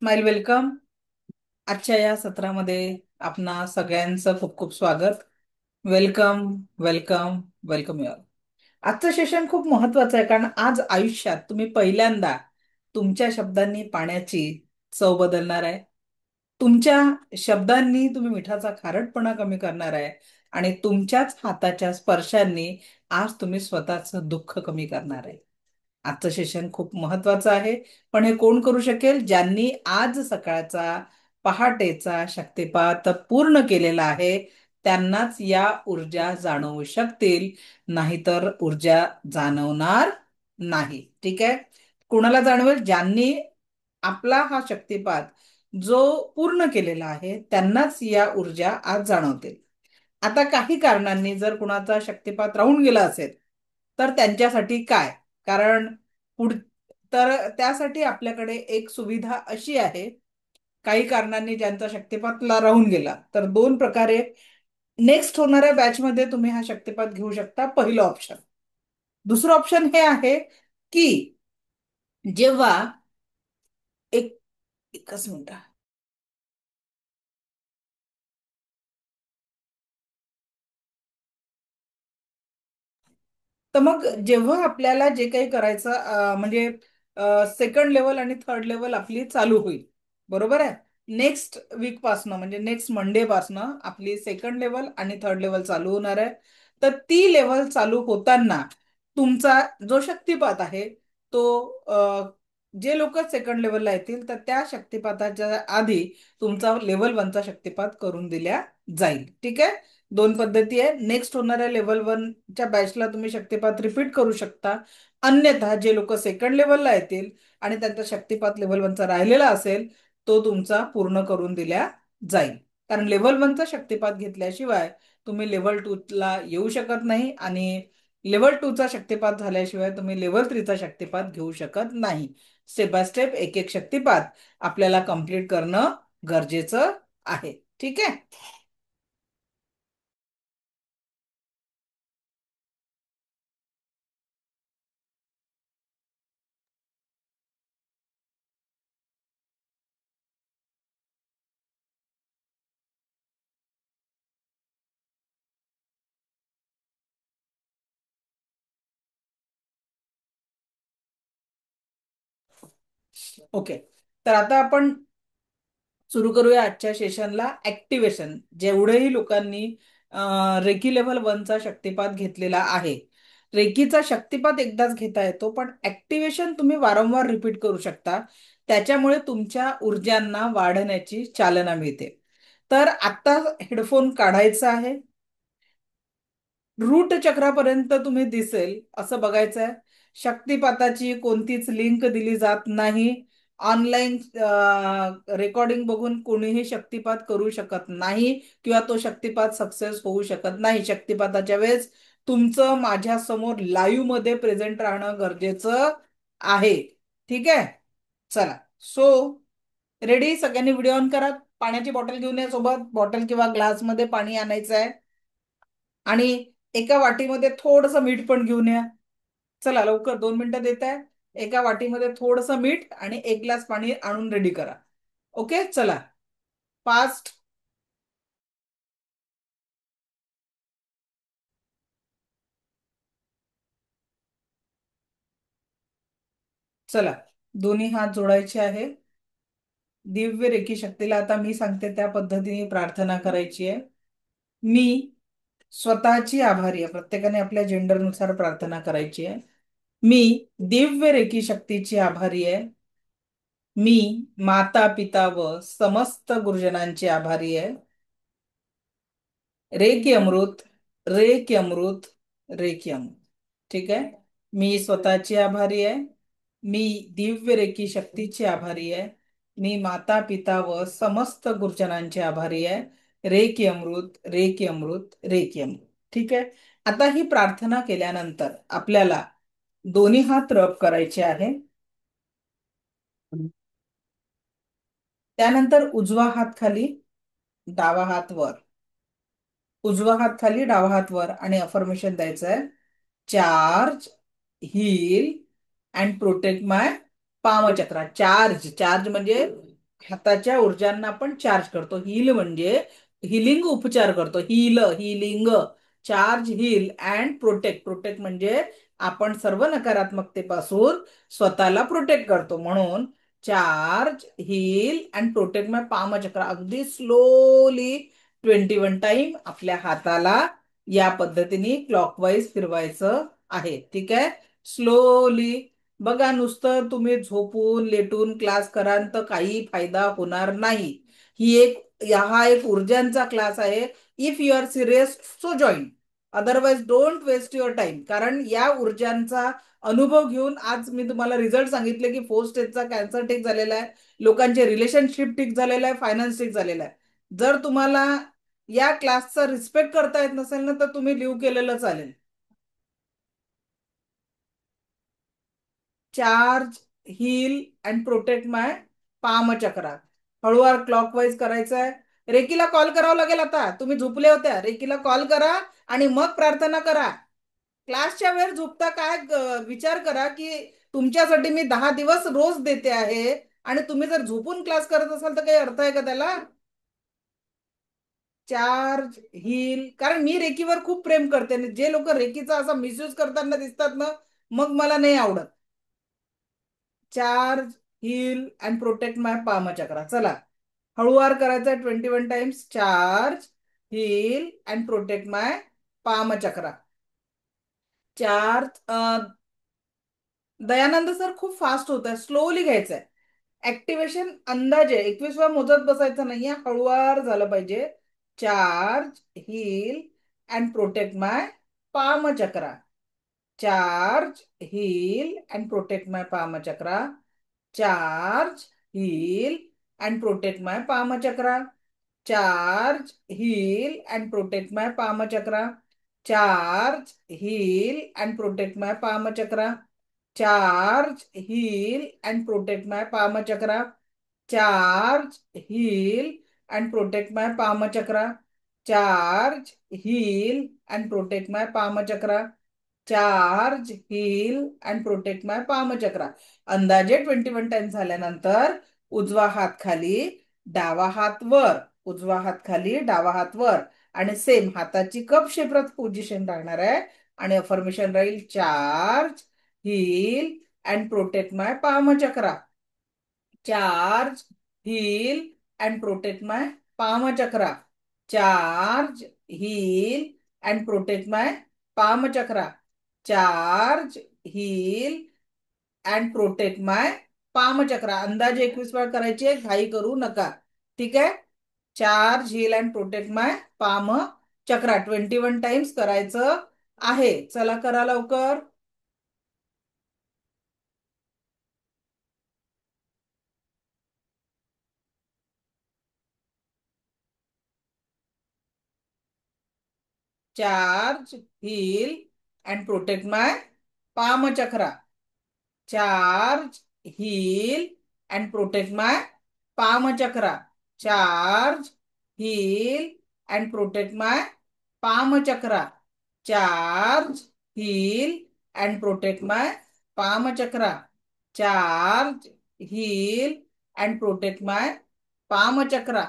Smile welcome. आजच्या या सत्रामध्ये आपणा सगळ्यांचं खूप खूप स्वागत. वेलकम. वेलकम. Welcome your. आजचं सेशन खूप महत्वाचं आहे, कारण आज आयुष्यात तुम्ही पहिल्यांदा तुमच्या शब्दांनी पाण्याची चव बदलणार आहे. तुमच्या शब्दांनी तुम्ही मिठाचा खारटपणा कमी करणार आहे. आणि तुमच्याच हाताच्या स्पर्शांनी आज तुम्ही स्वतःचं दुःख कमी करणार आहे. आजचं सेशन खूप महत्वाचं आहे. पण हे कोण करू शकेल? ज्यांनी आज सकाळचा पहाटेचा शक्तिपात पूर्ण केलेला आहे, त्यांनाच या ऊर्जा जाणवू शकतील. नाहीतर ऊर्जा जाणवणार नाही. ठीक आहे. कुणाला जाणवेल? ज्यांनी आपला हा शक्तिपात जो पूर्ण केलेला आहे, त्यांनाच या ऊर्जा आज जाणवतील. आता काही कारणांनी जर कुणाचा शक्तिपात राहून गेला असेल, तर त्यांच्यासाठी काय? कारण पुढ तर त्यासाठी आपल्याकडे एक सुविधा अशी आहे. काही कारणांनी ज्यांचा शक्तिपातला राहून गेला, तर दोन प्रकारे नेक्स्ट होणाऱ्या बॅचमध्ये तुम्ही हा शक्तिपात घेऊ शकता. पहिलं ऑप्शन. दुसरं ऑप्शन हे आहे की जेव्हा एक एकच मिनिट. तर मग जेव्हा आपल्याला जे काही करायचं म्हणजे सेकंड लेवल आणि थर्ड लेवल आपली चालू होईल. बरोबर आहे. नेक्स्ट वीक पासनं म्हणजे नेक्स्ट मंडे पासनं आपली सेकंड लेवल आणि थर्ड लेवल चालू होणार आहे. तर ती लेवल चालू होताना तुमचा जो शक्तिपात आहे तो जे लोक सेकंड लेवलला येतील, तर त्या शक्तिपाताच्या आधी तुमचा लेवल वनचा शक्तिपात करून दिल्या जाईल. ठीक आहे. दोन पद्धती आहे. नेक्स्ट होणाऱ्या लेवल वनच्या बॅचला तुम्ही शक्तिपात रिपीट करू शकता. अन्यथा जे लोक सेकंड लेवलला येतील आणि त्यांचा शक्तिपात लेवल वनचा राहिलेला असेल, तो तुमचा पूर्ण करून दिला जाईल. कारण लेवल वनचा शक्तिपात घेतल्याशिवाय तुम्ही लेवल टू ला येऊ शकत नाही, आणि लेवल टू चा शक्तिपात झाल्याशिवाय तुम्ही लेवल थ्री चा शक्तिपात घेऊ शकत नाही. स्टेप बाय स्टेप एक एक शक्तिपात आपल्याला कंप्लीट करणं गरजेचं आहे. ठीक आहे. ओके. तर आता आपण सुरू करूया आजच्या सेशनला. ऍक्टिव्हेशन. जेवढेही लोकांनी रेकी लेव्हल वनचा शक्तिपात घेतलेला आहे, रेकीचा शक्तिपात एकदाच घेता येतो, पण ऍक्टिव्हेशन तुम्ही वारंवार रिपीट करू शकता. त्याच्यामुळे तुमच्या ऊर्जांना वाढण्याची चालना मिळते. तर आता हेडफोन काढायचा आहे. रूट चक्रापर्यंत तुम्ही दिसेल असं बघायचंय. शक्तिपाताची कोणतीच लिंक दिली जात नाही. ऑनलाईन रेकॉर्डिंग बघून कोणीही शक्तिपात करू शकत नाही, किंवा तो शक्तिपात सक्सेस होऊ शकत नाही. शक्तिपाताच्या वेळेस तुमचं माझ्या समोर लाईव्ह मध्ये प्रेझेंट राहणं गरजेचं आहे. ठीक आहे. चला. So ready? सगळ्यांनी व्हिडिओ ऑन करा. पाण्याची बॉटल घेऊन या सोबत. बॉटल किंवा ग्लास मध्ये पाणी आणायचं आहे. आणि एका वाटीमध्ये थोडंसं मीठ पण घेऊन या. चला लवकर, 2 मिनिटं देत आहे. एका वाटीमध्ये थोडंसं मीठ आणि एक ग्लास पाणी आणून रेडी करा. ओके. चला. फास्ट. चला. दोन्ही हात जोडायचे आहे. दिव्य रेकी शक्तीला आता मी सांगते त्या पद्धतीने प्रार्थना करायची आहे. मी स्वतःची आभारी आहे. प्रत्येकाने आपल्या जेंडरनुसार प्रार्थना करायची आहे. मी दिव्य रेकी शक्तीची आभारी आहे. मी माता पिता व समस्त गुरुजनांचे आभारी आहे. रे की अमृत. रे की अमृत. रे की अमृत. ठीक आहे. मी स्वतःची आभारी आहे. मी दिव्य रेकी शक्तीची आभारी आहे. मी माता पिता व समस्त गुरुजनांचे आभारी आहे. रे की अमृत. रे की अमृत. रे की अमृत. ठीक आहे. आता ही प्रार्थना केल्यानंतर आपल्याला दोन्ही हात रब करायचे आहे. त्यानंतर उजवा हात खाली, डावा हात वर. उजवा हात खाली, डावा हात वर, आणि अफर्मेशन द्यायचं आहे. Charge, heal and protect my पामचक्रा. Charge. Charge म्हणजे हाताच्या ऊर्जांना आपण चार्ज करतो. हील म्हणजे हिलिंग, उपचार करतो. Healing, charge, heal and protect. Protect म्हणजे आपण सर्व नकारात्मकतेपासून स्वतःला प्रोटेक्ट करतो. म्हणून charge, heal and protect my पामचक्र. अगदी स्लोली 21 टाइम आपल्या हाताला या पद्धतीने क्लॉकवाईज फिरवायचं आहे. ठीक आहे, स्लोली. बघा, नुसतं तुम्ही झोपून लेटून क्लास कराल तर काही फायदा होणार नाही. हा एक ऊर्जांचा क्लास आहे. If you are serious so join, otherwise don't waste your time. कारण या ऊर्जांचा अनुभव घेऊन आज मी तुम्हाला रिझल्ट सांगितले की 4 स्टेजचा कॅन्सर ठीक झालेला आहे, लोकांचे रिलेशनशिप ठीक झालेलं आहे, फायनान्स ठीक झालेला आहे. जर तुम्हाला या क्लासचा रिस्पेक्ट करता येत नसेल ना, तर तुम्ही लिव्ह केलेलं चालेल. Charge, heal and protect my palm chakra. हळूवार क्लॉकवाईज करायचं आहे. रेकीला कॉल करावा लागेल. आता तुम्ही झोपल्या होत्या, रेकीला कॉल करा आणि मग प्रार्थना करा. क्लासच्या वेळ झोपता काय, विचार करा की तुमच्यासाठी मी 10 दिवस रोज देते आहे आणि तुम्ही जर झोपून क्लास करत असाल तर काही अर्थ आहे का त्याला? Charge, heal. कारण मी रेकीवर खूप प्रेम करते आणि जे लोक रेकीचा असा मिसयूज करताना दिसतात ना, मग मला नाही आवडत. Charge, heal and protect my palm chakra. चला, हळूवार करायचं आहे. 21 times. Charge, heal and protect my palm chakra. Charge. Dayanand sir, खूप फास्ट होत आहे, स्लोली घ्यायचं आहे. ऍक्टिव्हेशन अंदाजे 21 वेळा मोजत बसायचं नाहीये, हळूवार झालं पाहिजे. Charge, heal and protect my palm chakra. Charge, heal and protect my palm chakra. Charge, heal and protect my palm chakra. Charge, heal and protect my palm chakra. Charge, heal and protect my palm chakra. Charge, heal and protect my palm chakra. Charge, heal and protect my palm chakra. Charge, heal and protect my palm chakra. Charge, heal and protect my palm chakra. अंदाजे 21 time झाल्यानंतर उजवा हात खाली, डावा हात वर. उजवा हात खाली, डावा हात वर. आणि सेम हाताची कप शेपरात पोझिशन राहणार आहे. आणि अफर्मेशन राहील, charge, heal and protect my palm chakra. Charge, heal and protect my palm chakra. Charge, heal and protect my palm chakra. Charge, heal and protect my palm chakra. अंदाजे 21 वेळा करायची आहे, घाई करू नका. ठीक आहे. Charge, heal and protect my palm chakra 21 times करायचं आहे. चला, करा लवकर. Charge, heal and protect my palm chakra. Charge, heal and protect my palm chakra. Charge, heal and protect my palm chakra. Charge, heal and protect my palm chakra. Charge, heal and protect my palm chakra.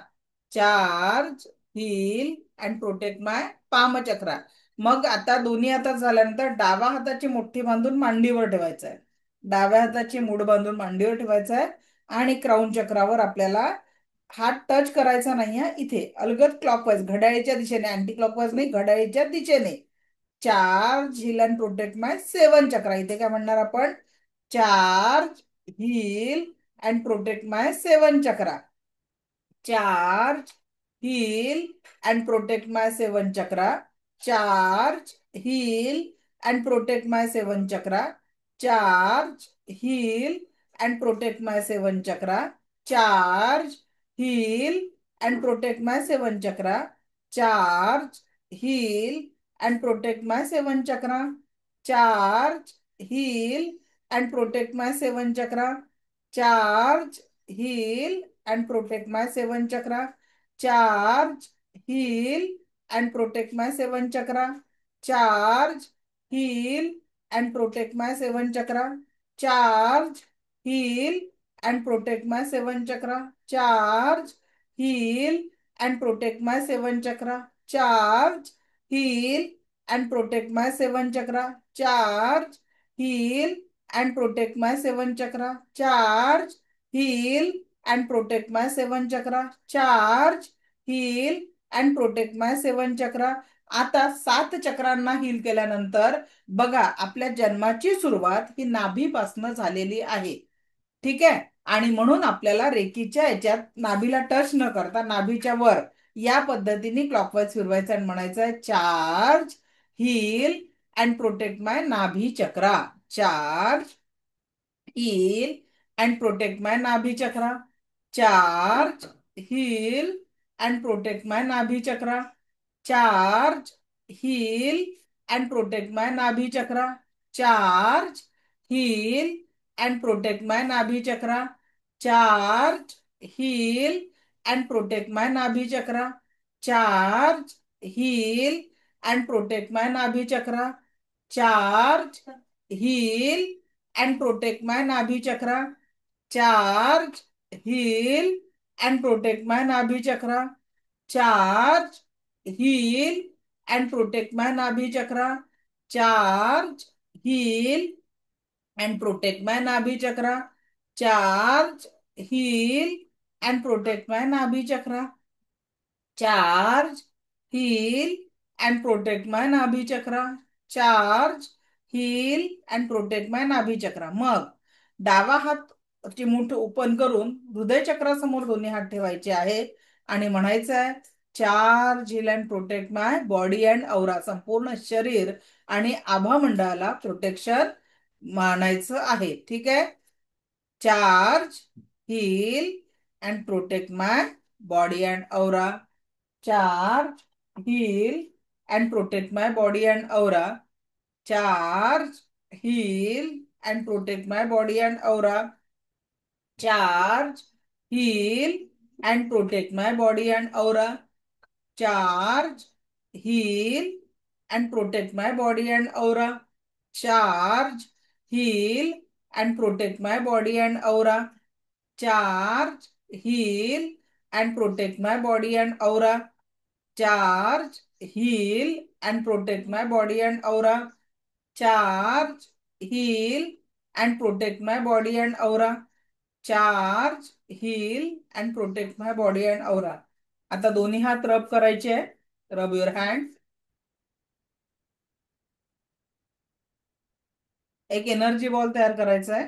Charge, heal and protect my palm chakra. मग आता दोन्ही हातात झाल्यानंतर डावा हाताची मुठ्ठी बांधून मांडीवर ठेवायचं आहे. डाव्या हाताची मूठ बांधून मांडीवर ठेवायचं आहे. आणि क्राऊन चक्रावर आपल्याला हात टच करायचा नाहीये. इथे अलगद क्लॉकवाईज, घड्याळीच्या दिशेने, अँटी क्लॉकवाईज नाही, घड्याळीच्या दिशेने. Charge, heal and protect my 7 chakra. इथे काय म्हणणार आपण? Charge, heal and protect my 7 chakra. Charge, heal and protect my 7 chakra. Charge, heal and protect my 7 chakra. Charge, heal and protect my 7 chakra. Charge, heal and protect my 7 chakra. Charge, heal and protect my 7 chakra. Charge, heal and protect my 7 chakra. Charge, heal and protect my 7 chakra. Charge, heal and protect my 7 chakra. Charge, heal and protect my 7 chakra. Charge, heal and protect my seven chakra. Charge, heal and protect my seven chakra. Charge, heal and protect my seven chakra. Charge, heal and protect my seven chakra. Charge, heal and protect my seven chakra. Charge, heal and protect my seven chakra. आता सात चक्रांना heal केल्यानंतर बघा आपल्या जन्माची सुरुवात ही नाभीपासून झालेली आहे. ठीक आहे. आणि म्हणून आपल्याला रेकीच्या याच्यात नाभीला टच न करता नाभीच्या वर या पद्धतीने क्लॉकवाईज फिरवायचं आणि म्हणायचं आहे charge, heal and protect my nabhi chakra. Charge, heal and protect my nabhi chakra. Charge, heal and protect my nabhi chakra. Charge, heal and protect my nabhi chakra. Charge, heal and protect my nabhi chakra. Charge, heal and protect my nabhi chakra. Charge, heal and protect my nabhi chakra. Charge, heal and protect my nabhi chakra. Charge, heal and protect my nabhi chakra. Charge, heal and protect my nabhi chakra. Charge, heal and protect my nabhi chakra. Charge, heal and protect my nabhi chakra. Charge, heal and protect my nabhi chakra. Charge, heal and protect my nabhi chakra. मग डावा हात ची मूठ open करून हृदय चक्रासमोर दोन्ही हात ठेवायचे आहे आणि म्हणायचं आहे charge, heal and protect my body and aura. संपूर्ण शरीर आणि आभा मंडळाला प्रोटेक्शन मानायचं आहे. ठीक आहे. Charge, heal and protect my body and aura. Charge, heal and protect my body and aura. Charge, heal and protect my body and aura. Charge, heal and protect my body and aura. Charge, heal and protect my body and aura. Charge, heal and protect my body and aura. Charge, heal and protect my body and aura. Charge, heal and protect my body and aura. Charge, heal and protect my body and aura. Charge, heal and protect my body and aura. आता दोन्ही हात rub करायचे आहे. Rub your hand. एक energy ball तयार करायचा आहे.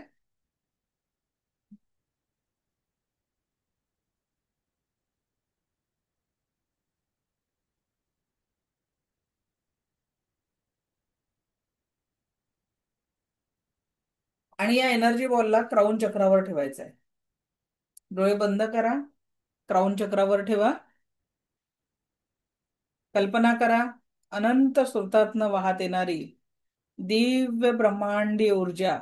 आणि या एनर्जी बॉलला क्राऊन चक्रावर ठेवायचं आहे. डोळे बंद करा. क्राऊन चक्रावर ठेवा. कल्पना करा अनंत स्रोतातनं वाहत येणारी दिव्य ब्रह्मांडीय ऊर्जा,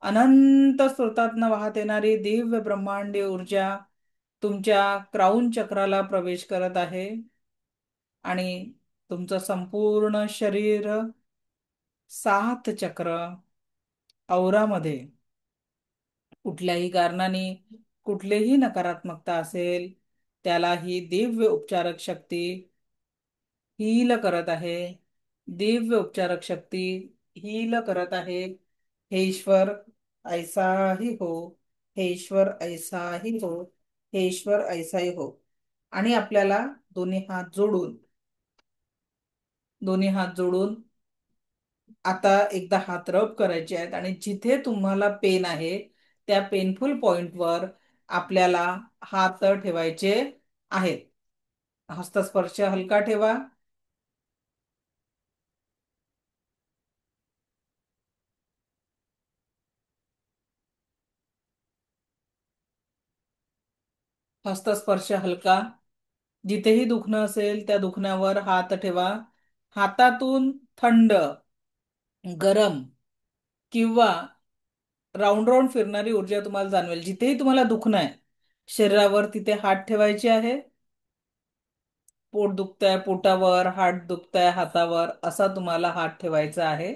अनंत स्रोतातनं वाहत येणारी दिव्य ब्रह्मांडीय ऊर्जा तुमच्या क्राऊन चक्राला प्रवेश करत आहे आणि तुमचं संपूर्ण शरीर, सात चक्र, औरामध्ये कुठल्याही कारणाने कुठलीही नकारात्मकता असेल त्याला ही दिव्य उपचारक शक्ती हील करत आहे. दिव्य उपचारक शक्ती हील करत आहे. हे ईश्वर ऐसा ही हो. हे ईश्वर ऐसा ही हो. हे ईश्वर ऐसाही हो. आणि आपल्याला दोन्ही हात जोडून दोन्ही हात जोडून आता एकदा हात रब करायचे आहेत आणि जिथे तुम्हाला पेन आहे त्या पेनफुल पॉइंटवर आपल्याला हात ठेवायचे आहेत. हस्तस्पर्श हलका ठेवा. हस्तस्पर्श हलका. जिथेही दुखणं असेल त्या दुखण्यावर हात ठेवा. हातातून थंड, गरम किंवा राऊंड राऊंड फिरणारी ऊर्जा तुम्हाला जाणवेल. जिथेही तुम्हाला दुखणं आहे शरीरावर तिथे हात ठेवायचे आहे. पोट दुखतंय पोटावर, हात दुखतंय हातावर, असा तुम्हाला हात ठेवायचा आहे.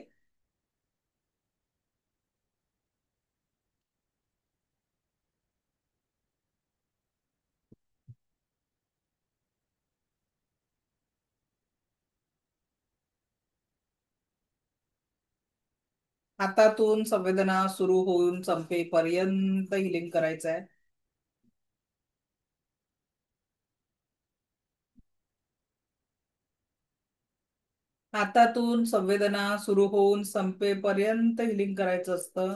हातातून संवेदना सुरू होऊन संपेपर्यंत हिलिंग करायचं आहे. हातातून संवेदना सुरू होऊन संपेपर्यंत हिलिंग करायचं असतं.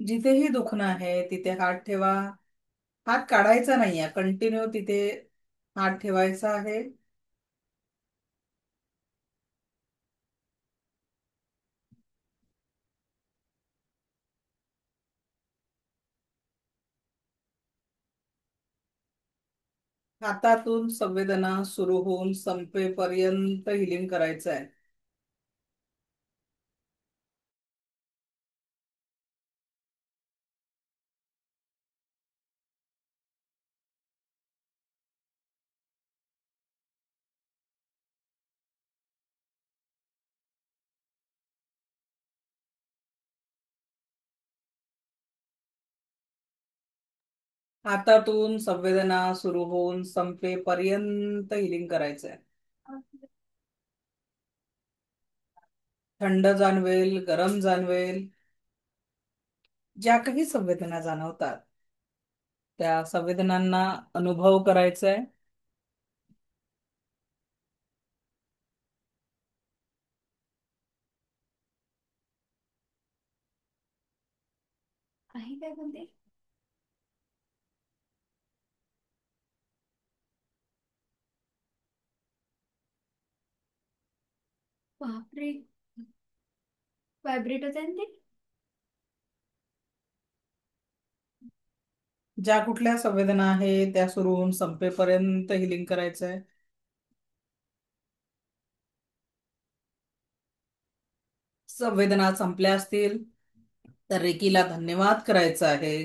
जिथेही दुखणं आहे तिथे हात ठेवा. हात काढायचा नाहीये, कंटिन्यू तिथे हात ठेवायचा आहे. हातातून संवेदना सुरू होऊन संपेपर्यंत हिलिंग करायचं आहे. हातातून संवेदना सुरू होऊन संपेपर्यंत हिलिंग करायचं आहे. थंड जाणवेल, गरम जाणवेल, ज्या काही संवेदना जाणवतात त्या संवेदनांना अनुभव करायचा आहे. आहे काय बोलते. बापरे, व्हायब्रेट होत आहे ना ते. ज्या कुठल्या संवेदना आहे त्या सुरू होऊन संपेपर्यंत हिलिंग करायचं आहे. संवेदना संपल्या असतील तर रेकीला धन्यवाद करायचा आहे.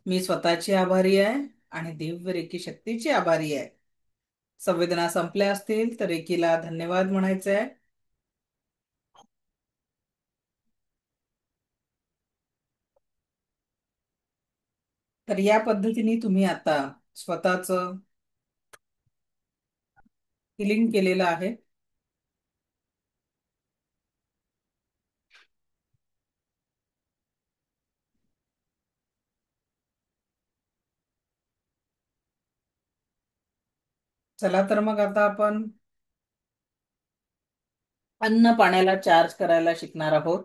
मी स्वतःची आभारी आहे आणि दिव्य रेकी शक्तीची आभारी आहे. संवेदना संपल्या असतील तर रेकीला धन्यवाद म्हणायचे आहे. तर या पद्धतीने तुम्ही आता स्वतःच हिलिंग केलेलं आहे. चला तर मग आता आपण अन्न पाण्याला चार्ज करायला शिकणार आहोत.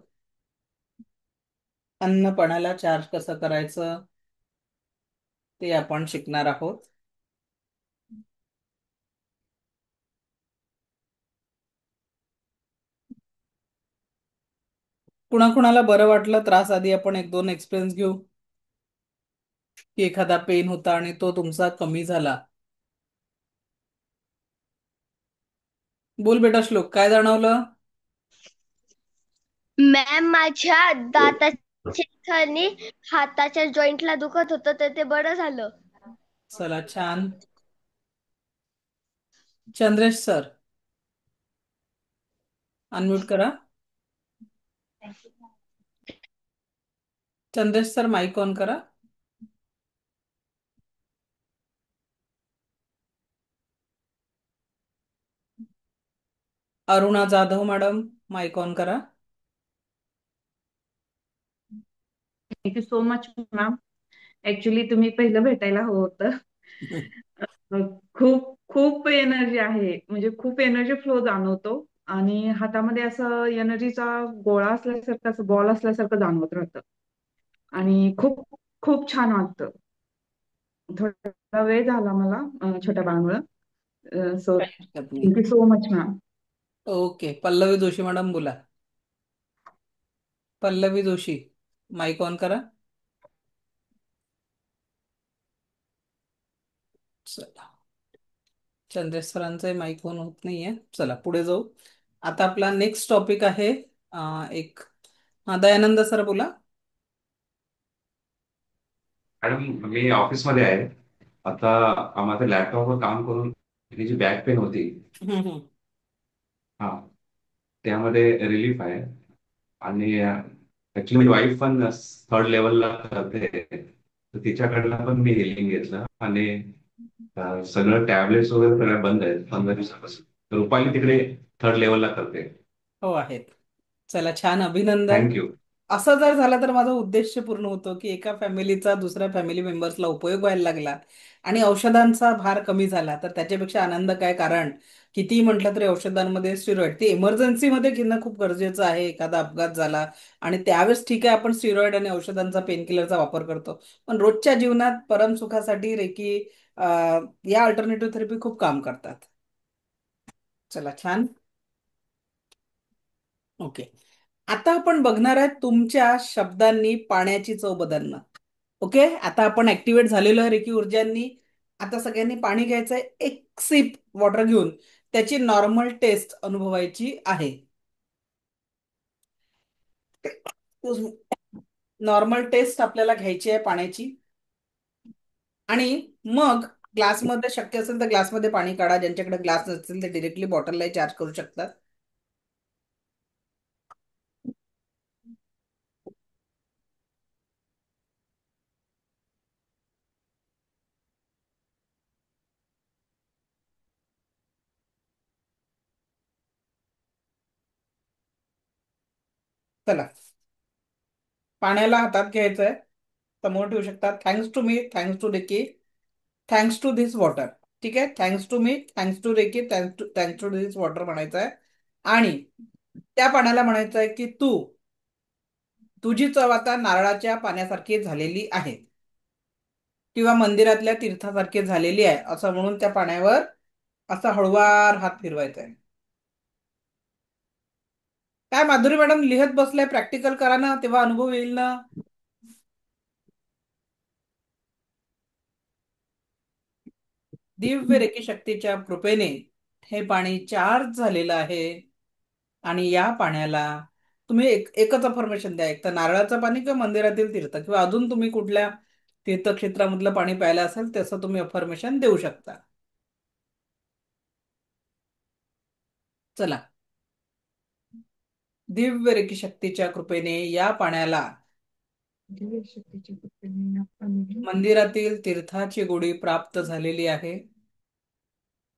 अन्न पाण्याला चार्ज कसं करायचं ते आपण शिकणार आहोत. कुणाकुणाला बरं वाटलं त्रास आधी आपण एक दोन एक्सपिरियन्स घेऊ, की एखादा पेन होता आणि तो तुमचा कमी झाला. बोल बेटा श्लोक, काय जाणवलं? मॅम, माझ्या दाताच्या इथं आणि हाताच्या जॉईंटला दुखत होतं तर ते बरं झालं. चला छान. चंद्रेश सर, अनम्यूट करा. चंद्रेश सर, माईक ऑन करा. Aruna Jadhav madam, mic on करा. Thank you so much ma'am. Actually तुम्ही पहिलं भेटायला हवं होतं. खूप खूप एनर्जी आहे, म्हणजे खूप एनर्जी फ्लो जाणवतो आणि हातामध्ये असं एनर्जीचा गोळा असल्यासारखं, असं बॉल असल्यासारखं जाणवत राहतं आणि खूप खूप छान वाटतं. थोडा वेळ झाला मला छोट्या बाळामुळं. सो काही हरकत नाही. Thank you so much ma'am. Okay, Pallavi Joshi madam बोला. पल्लवी जोशी, माईक ऑन करा. चला, चंद्रेश सरांचं माईक ऑन होत नाहीये. चला पुढे जाऊ. आता आपला नेक्स्ट टॉपिक आहे एक, हा दयानंद सर बोला. मॅडम, मी ऑफिसमध्ये आहे आता. माझ्या लॅपटॉपवर काम करून ही जी बॅक पेन होती, हम्म, हम्म. हा, त्यामध्ये रिलीफ आहे. आणि ऍक्च्युली माझी वाईफ पण थर्ड लेवलला करते, तर तिच्याकडनं पण मी हिलिंग घेतलं आणि सगळं टॅबलेट्स वगैरे सगळ्या बंद आहेत 15 दिवसापासून. तर रुपाली तिकडे थर्ड लेवलला करते. हो आहेत. चला छान, अभिनंदन. थँक्यू. असं जर झालं तर माझा उद्देश पूर्ण होतो की एका फॅमिलीचा दुसऱ्या फॅमिली मेंबर्सला उपयोग व्हायला लागला आणि औषधांचा भार कमी झाला, तर त्याच्यापेक्षा आनंद काय. कारण कितीही म्हटलं तरी औषधांमध्ये स्टिरॉइड ते इमर्जन्सीमध्ये घेणं खूप गरजेचं आहे. एखादा अपघात झाला आणि त्यावेळेस ठीक आहे आपण स्टिरॉइड आणि औषधांचा पेनकिलरचा वापर करतो, पण रोजच्या जीवनात परमसुखासाठी रेकी या अल्टरनेटिव्ह थेरपी खूप काम करतात. चला छान. ओके. आता आपण बघणार आहे तुमच्या शब्दांनी पाण्याची चव बदलणं. ओके, आता आपण ऍक्टिव्हेट झालेलो आहे रेकी ऊर्जांनी. आता सगळ्यांनी पाणी घ्यायचंय, एक सिप वॉटर घेऊन त्याची नॉर्मल टेस्ट अनुभवायची आहे. नॉर्मल टेस्ट आपल्याला घ्यायची आहे पाण्याची. आणि मग ग्लासमध्ये शक्य असेल तर ग्लासमध्ये पाणी काढा. ज्यांच्याकडे ग्लास नसतील ते डिरेक्टली बॉटलला चार्ज करू शकतात. चला, पाण्याला हातात घ्यायचंय, समोर ठेवू शकतात. Thanks to me, thanks to Reiki, thanks to this water. ठीक आहे, thanks to me, thanks to Reiki, thanks to this water म्हणायचं आहे. आणि त्या पाण्याला म्हणायचं आहे की तुझी चव आता नारळाच्या पाण्यासारखी झालेली आहे किंवा मंदिरातल्या तीर्थासारखी झालेली आहे, असं म्हणून त्या पाण्यावर असा हळुवार हात फिरवायचा आहे. काय माधुरी मॅडम लिहत बसलाय, प्रॅक्टिकल करा ना, तेव्हा अनुभव येईल ना. दिव्य रेकी शक्तीच्या कृपेने हे पाणी चार्ज झालेलं आहे. आणि या पाण्याला तुम्ही एकच अफर्मेशन द्या, एक तर नारळाचं पाणी किंवा मंदिरातील तीर्थ किंवा अजून तुम्ही कुठल्या तीर्थक्षेत्रामधलं पाणी प्यायला असेल तसं तुम्ही अफर्मेशन देऊ शकता. चला, दिव्य रेकी शक्तीच्या कृपेने या पाण्याला दिव्य शक्तीच्या कृपेने आपण मंदिरातील तीर्थाची गोडी प्राप्त झालेली आहे.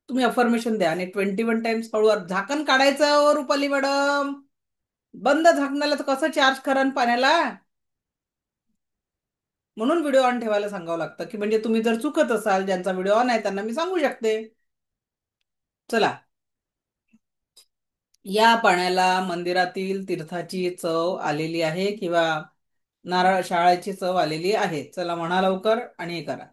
तुम्ही अफर्मेशन द्या आणि 21 टाइम्स हळूवार. झाकण काढायचं हो रुपाली मॅडम, बंद झाकणाला तर कसं चार्ज करा पाण्याला. म्हणून व्हिडिओ ऑन ठेवायला सांगावं लागतं, की म्हणजे तुम्ही जर चुकत असाल, ज्यांचा व्हिडिओ ऑन आहे त्यांना मी सांगू शकते. चला, या पाण्याला मंदिरातील तीर्थाची चव आलेली आहे किंवा नारळ शाळेची चव आलेली आहे. चला म्हणा लवकर आणि हे करा.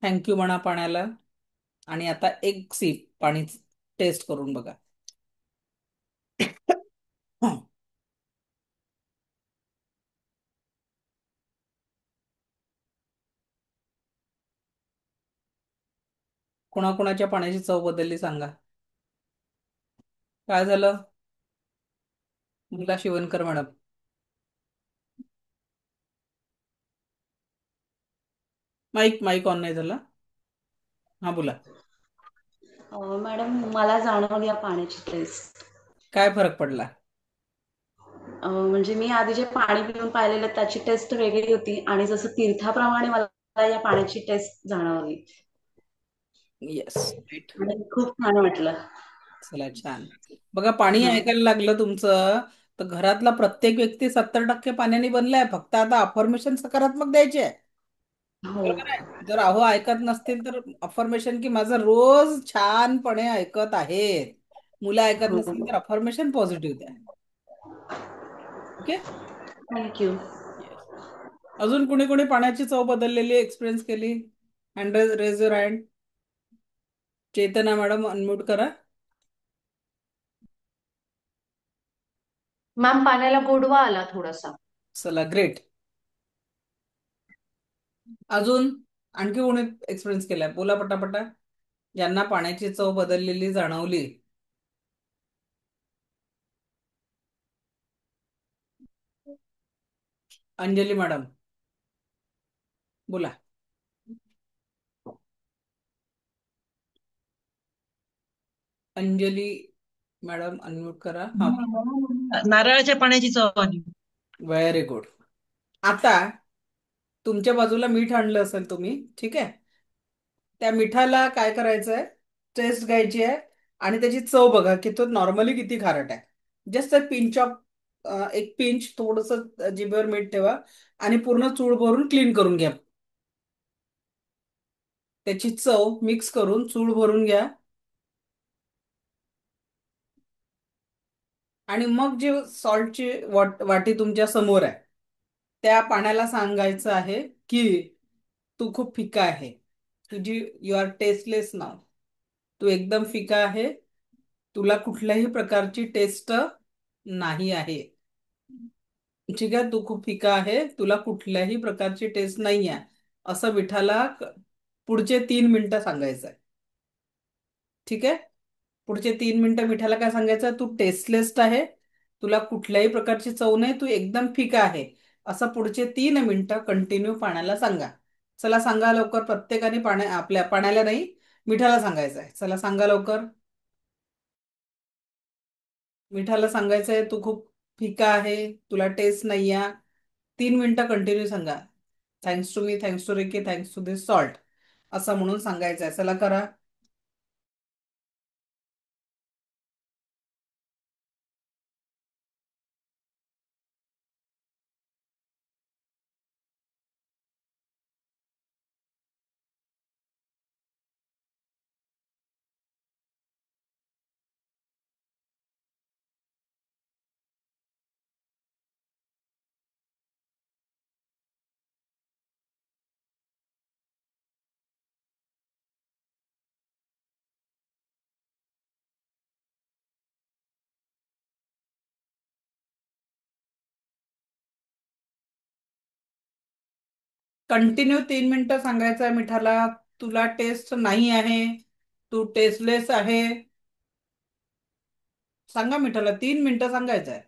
थँक्यू म्हणा पाण्याला. आणि आता एक सीप पाणी टेस्ट करून बघा. कोणाकोणाच्या पाण्याची चव बदलली सांगा. काय झालं मुला Shivankar madam? Mic mic on नाही झाला. हा बोला. मॅडम मला जाणवली या पाण्याची टेस्ट. काय फरक पडला? म्हणजे मी आधी जे पाणी पिऊन पाहिलेलं त्याची टेस्ट वेगळी होती आणि जसं तीर्थाप्रमाणे मला या पाण्याची टेस्ट जाणवली येस, राईट. आणि खूप छान वाटलं. चला छान. बघा, पाणी हा. ऐकायला लागलं तुमचं, तर घरातला प्रत्येक व्यक्ती 70% पाण्याने बनलाय. फक्त आता अफर्मेशन सकारात्मक द्यायचे आहे. हो बरोबर आहे. जर अहो ऐकत नसतील तर अफर्मेशन की माझं रोज छानपणे ऐकत आहेत. मुलं ऐकत हो. नसतील तर अफर्मेशन पॉझिटिव्ह द्या. ओके. थँक्यू. येस. अजून कुणी कुणी पाण्याची चव बदललेली एक्सपिरियन्स केली? Hand raise your hand. Chetna madam unmute करा. मॅम पाण्याला गोडवा आला थोडासा. चला ग्रेट. अजून आणखी कोणी एक्सपिरियन्स केलाय? बोला पटापटा, ज्यांना पाण्याची चव बदललेली जाणवली. अंजली मॅडम बोला. अंजली मॅडम अनम्यूट करा. हा, नारळाच्या पाण्याची चव आली. Very good. आता तुमच्या बाजूला मीठ आणलं असेल तुम्ही, ठीक आहे. त्या मिठाला काय करायचंय, टेस्ट घ्यायची आहे आणि त्याची चव बघा की तो नॉर्मली किती खारट आहे. जस्ट पिंच ऑफ, एक पिंच थोडस जिभेवर मीठ ठेवा आणि पूर्ण चूळ भरून क्लीन करून घ्या. त्याची चव मिक्स करून चूळ भरून घ्या. आणि मग जे सॉल्टची वाटी तुमच्या समोर आहे, त्या पाण्याला सांगायचं आहे की तू खूप फिका आहे, तुझी यू आर टेस्टलेस नाव, तू एकदम फिका आहे, तुला कुठल्याही प्रकारची टेस्ट नाही आहे. ठीक आहे, तू खूप फिका आहे, तुला कुठल्याही प्रकारची टेस्ट नाही आहे, असं मिठाला पुढचे 3 मिनिटं सांगायचं आहे. ठीक आहे, पुढचे 3 मिनिटं मिठाला काय सांगायचं, तू टेस्टलेस आहे, तुला कुठल्याही प्रकारची चव नाही, तू एकदम फिका आहे, असं पुढचे 3 मिनिटं कंटिन्यू पाण्याला सांगा. चला सांगा लवकर, प्रत्येकाने आपल्या पाण्याला नाही, मिठाला सांगायचं आहे. चला सांगा लवकर. मिठाला सांगायचं आहे तू खूप फिका आहे, तुला टेस्ट नाही आहे. 3 मिनिटं कंटिन्यू सांगा. Thanks to me, thanks to Reiki, thanks to this salt, असं म्हणून सांगायचं आहे. चला करा. कंटिन्यू 3 मिनिटं सांगायचं आहे मिठाला, तुला टेस्ट नाही आहे, तू टेस्टलेस आहे. सांगा मिठाला, 3 मिनिटं सांगायचं आहे.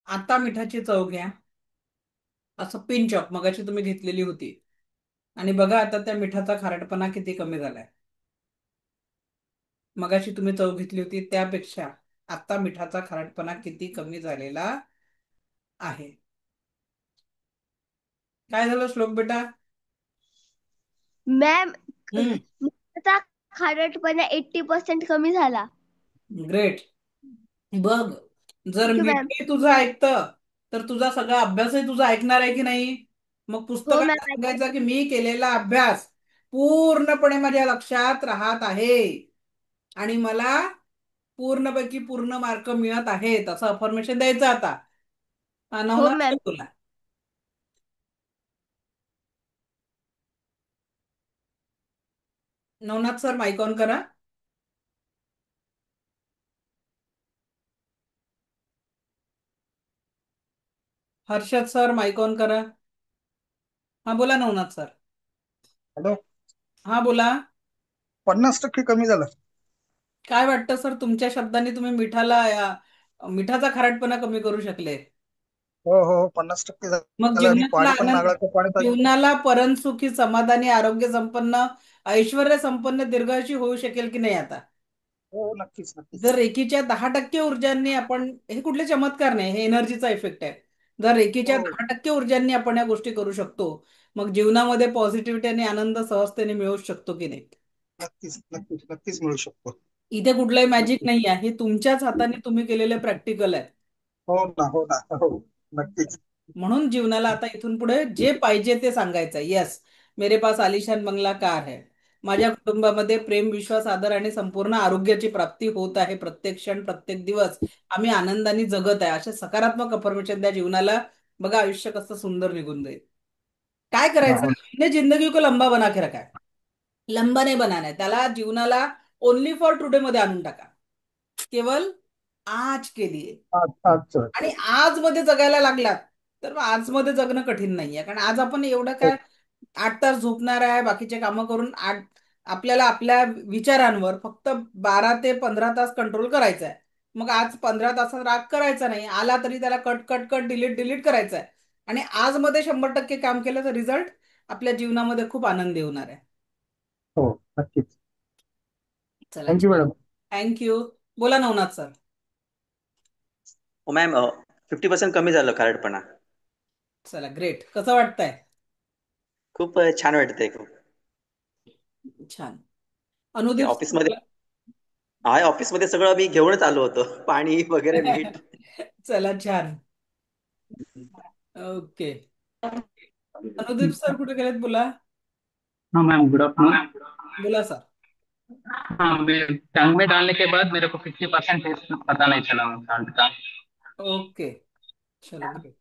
आता मिठाची चव घ्या, असं पिंच ऑफ मगाशी तुम्ही घेतलेली होती, आणि बघा आता त्या मिठाचा खारटपणा किती कमी झालाय. मगाशी तुम्ही चव घेतली होती त्यापेक्षा आता मिठाचा खारटपणा किती कमी झालेला आहे. काय झालं श्लोक बेटा? मॅम, हम्म, मिठाचा खारटपणा 80% कमी झाला. ग्रेट. बघ, जर थँक्यू मॅम. मीठही तुझं ऐकतं तर तुझा सगळा अभ्यासही तुझा ऐकणार आहे की नाही? मग हो पुस्तकात मॅम. सांगायचं की मी केलेला अभ्यास पूर्णपणे माझ्या लक्षात राहत आहे आणि मला पूर्णपैकी पूर्ण मार्क मिळत आहेत, असं अफर्मेशन द्यायचं आता. हा, हो नवनाथ मॅम. तुला. नवनाथ सर माईक ऑन करा. हर्षद सर माईक ऑन करा. हा बोला नवनाथ सर. हॅलो. हा बोला. 50% कमी झालं. काय वाटतं सर, तुमच्या शब्दांनी तुम्ही मिठाचा खारटपणा कमी करू शकले? हो हो हो, 50% मग झालं. आणि जीवनातला पाणी पण आनंद, नारळाचं पाणी जीवनाला परमसुखी, समाधानी, आरोग्य संपन्न, ऐश्वर्य संपन्न, दीर्घायुषी होऊ शकेल की नाही आता? हो, नक्कीच नक्कीच. जर रेकीच्या 10% ऊर्जांनी आपण, हे कुठले चमत्कार नाही, हे एनर्जीचा इफेक्ट आहे. जर रेकीच्या हो, 10% ऊर्जांनी आपण या गोष्टी करू शकतो, मग जीवनामध्ये पॉझिटिव्हिटी आणि आनंद सहजतेने मिळू शकतो की नाही? नक्कीच नक्कीच नक्कीच मिळू शकतो. इथे कुठलंही मॅजिक नक्कीच. नाही आहे, हे तुमच्याच हाताने तुम्ही केलेले प्रॅक्टिकल आहे. हो ना, हो ना, हो. नक्कीच. म्हणून जीवनाला आता इथून पुढे जे पाहिजे ते सांगायचं. येस, मेरे पास आलिशान बंगला कार है. माझ्या कुटुंबामध्ये प्रेम, विश्वास, आदर आणि संपूर्ण आरोग्याची प्राप्ती होत आहे. प्रत्येक क्षण, प्रत्येक दिवस आम्ही आनंदाने जगत आहे, असे सकारात्मक अफर्मेशन द्या जीवनाला. बघा आयुष्य कसं सुंदर निघून जाईल. काय हो ना, करायचं, हो ना. हमने जिंदगी को लंबा बना के रखा है. लंबा नाही बनाना है त्याला, जीवनाला ओनली फॉर टुडे मध्ये आणून टाका. केवळ आज के लिए. अच्छा. आणि आज मध्ये जगायला लागलात तर मग आज मध्ये जगणं कठीण नाहीये, कारण आज आपण एवढं हो काय 8 तास झोपणार आहे, बाकीचे कामं करून आपल्याला आपल्या विचारांवर फक्त 12 ते 15 तास कंट्रोल करायचा आहे. मग आज 15 तासात राग करायचा नाही, आला तरी त्याला cut cut cut delete delete करायचा आहे. आणि आज मध्ये 100% काम केलं तर रिझल्ट आपल्या जीवनामध्ये खूप आनंदी होणार आहे. हो, नक्कीच. चला, थँक्यू मॅडम. थँक्यू. बोला नवनाथ सर. हो मॅम, 50% कमी झालं खारटपणा. चला, ग्रेट. कसं वाटतंय? खूप छान वाटतंय. खूप छान. अनुदीप सर ऑफिसमध्ये बोला. ऑफिसमध्ये सगळं मी घेऊनच आलो होतो. पाणी वगैरे, मीठ. चला, छान. ओके. अनुदीप सर कुठे गेलेत? बोला. हाँ मैम, गुड आफ्टरनून। बोला सर. हाँ, टंग में डालने के बाद मेरे को 50% टेस्ट पता नहीं चला साल्ट का। ओके, चलो great.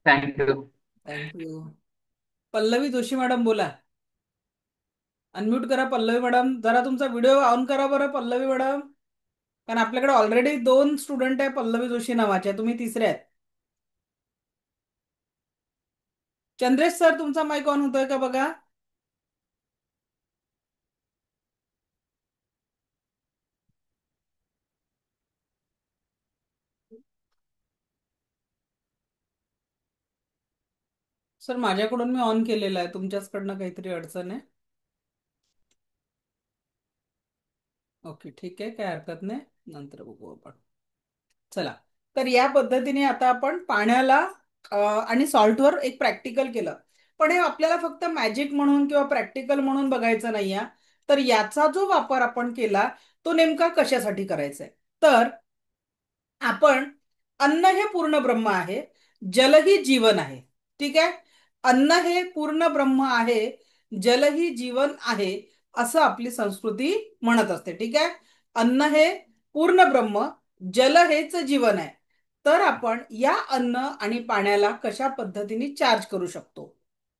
Thank you. Thank you. Pallavi Joshi madam बोला. अनम्यूट करा पल्लवी मॅडम. जरा तुमचा व्हिडिओ ऑन करा बरं पल्लवी मॅडम, कारण आपल्याकडे ऑलरेडी 2 स्टुडंट आहे पल्लवी जोशी नावाचे, तुम्ही तिसरे आहेत. चंद्रेश सर, तुमचा माईक ऑन होतोय का बघा. सर, माझ्याकडून मी ऑन केलेला आहे, तुमच्याचकडनं काहीतरी अडचण आहे. ओके, ठीक आहे, काय हरकत नाही, नंतर बघू आपण. चला, तर या पद्धतीने आता आपण पाण्याला आणि सॉल्टवर एक प्रॅक्टिकल केलं. पण हे आपल्याला फक्त मॅजिक म्हणून किंवा प्रॅक्टिकल म्हणून बघायचं नाही आहे. तर याचा जो वापर आपण केला तो नेमका कशासाठी करायचा आहे? तर आपण, अन्न हे पूर्ण ब्रह्म आहे, जल ही जीवन आहे. ठीक आहे, अन्न हे पूर्ण ब्रह्म आहे, जल ही जीवन आहे, असं आपली संस्कृती म्हणत असते. ठीक आहे, अन्न हे पूर्ण ब्रह्म, जल हेच जीवन आहे. तर आपण या अन्न आणि पाण्याला कशा पद्धतीने चार्ज करू शकतो?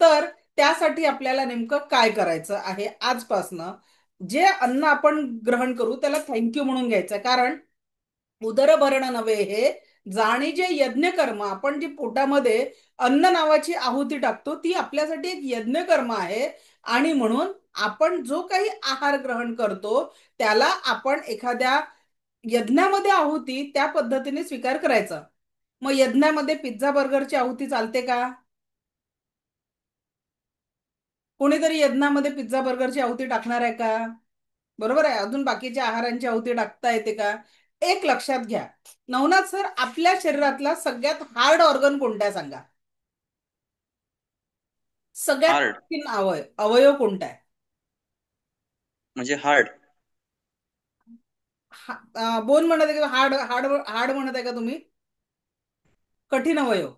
तर त्यासाठी आपल्याला नेमकं काय करायचं आहे? आजपासनं जे अन्न आपण ग्रहण करू त्याला थँक्यू म्हणून घ्यायचं, कारण उदरभरण नव्हे हे जाणी जे यज्ञ कर्म, आपण जी पोटामध्ये अन्न नावाची आहुती टाकतो ती आपल्यासाठी एक यज्ञ कर्म आहे. आणि म्हणून आपण जो काही आहार ग्रहण करतो त्याला आपण एखाद्या यज्ञामध्ये आहुती त्या पद्धतीने स्वीकार करायचा. मग यज्ञामध्ये पिझ्झा बर्गरची आहुती चालते का? कोणीतरी यज्ञामध्ये पिझ्झा बर्गरची आहुती टाकणार आहे का? बरोबर आहे. अजून बाकीच्या आहारांची आहुती टाकता येते का? एक लक्षात घ्या. नवनाथ सर, आपल्या शरीरातला सगळ्यात हार्ड ऑर्गन कोणता आहे सांगा? सगळ्यात हार्ड कठीण अवयव कोणता आहे? म्हणजे हार्ड. बोन म्हणत आहे का? हार्ड हार्ड हार्ड म्हणत आहे का तुम्ही? कठीण अवयव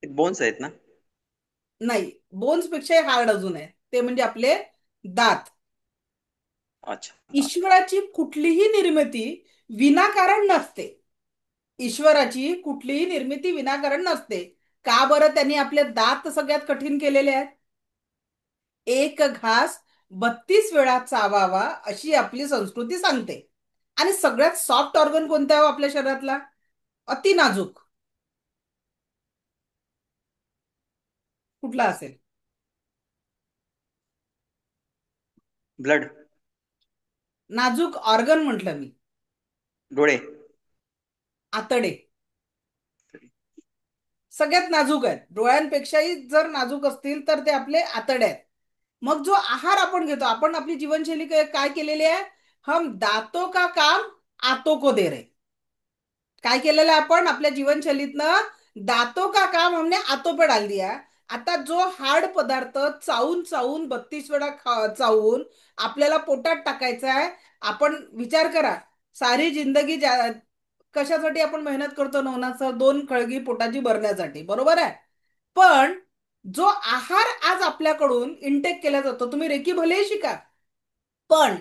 बोन्स आहेत ना? नाही, बोन्स पेक्षा हार्ड अजून आहे, ते म्हणजे आपले दात. अच्छा. ईश्वराची कुठलीही निर्मिती विनाकारण नसते. ईश्वराची कुठलीही निर्मिती विनाकारण नसते. का बरं त्यांनी आपले दात सगळ्यात कठीण केलेले आहेत? एक घास 32 वेळा चावावा अशी आपली संस्कृती सांगते. आणि सगळ्यात सॉफ्ट ऑर्गन कोणता आहे हो आपल्या शरीरातला? अति नाजूक. कुठला असेल? ब्लड. नाजूक ऑर्गन म्हटलं मी. डोळे. आतडे सगळ्यात नाजूक आहेत. डोळ्यांपेक्षाही जर नाजूक असतील तर ते आपले आतडे आहेत. मग जो आहार आपण घेतो, आपण आपली जीवनशैली काय केलेली आहे? हम दातों का काम आतों को दे रहे. काय केलेलं आहे आपण आपल्या जीवनशैलीतनं? दातों का काम हमने आतों पे डाल दिया. आता जो हार्ड पदार्थ चावून चावून 32 वेळा चावून आपल्याला पोटात टाकायचा आहे, आपण विचार करा, सारी जिंदगी कशासाठी आपण मेहनत करतो? नवनाचं 2 खळगी पोटाची भरण्यासाठी, बरोबर आहे? पण जो आहार आज आपल्याकडून इंटेक केला जातो, तुम्ही रेकी भलेही शिका, पण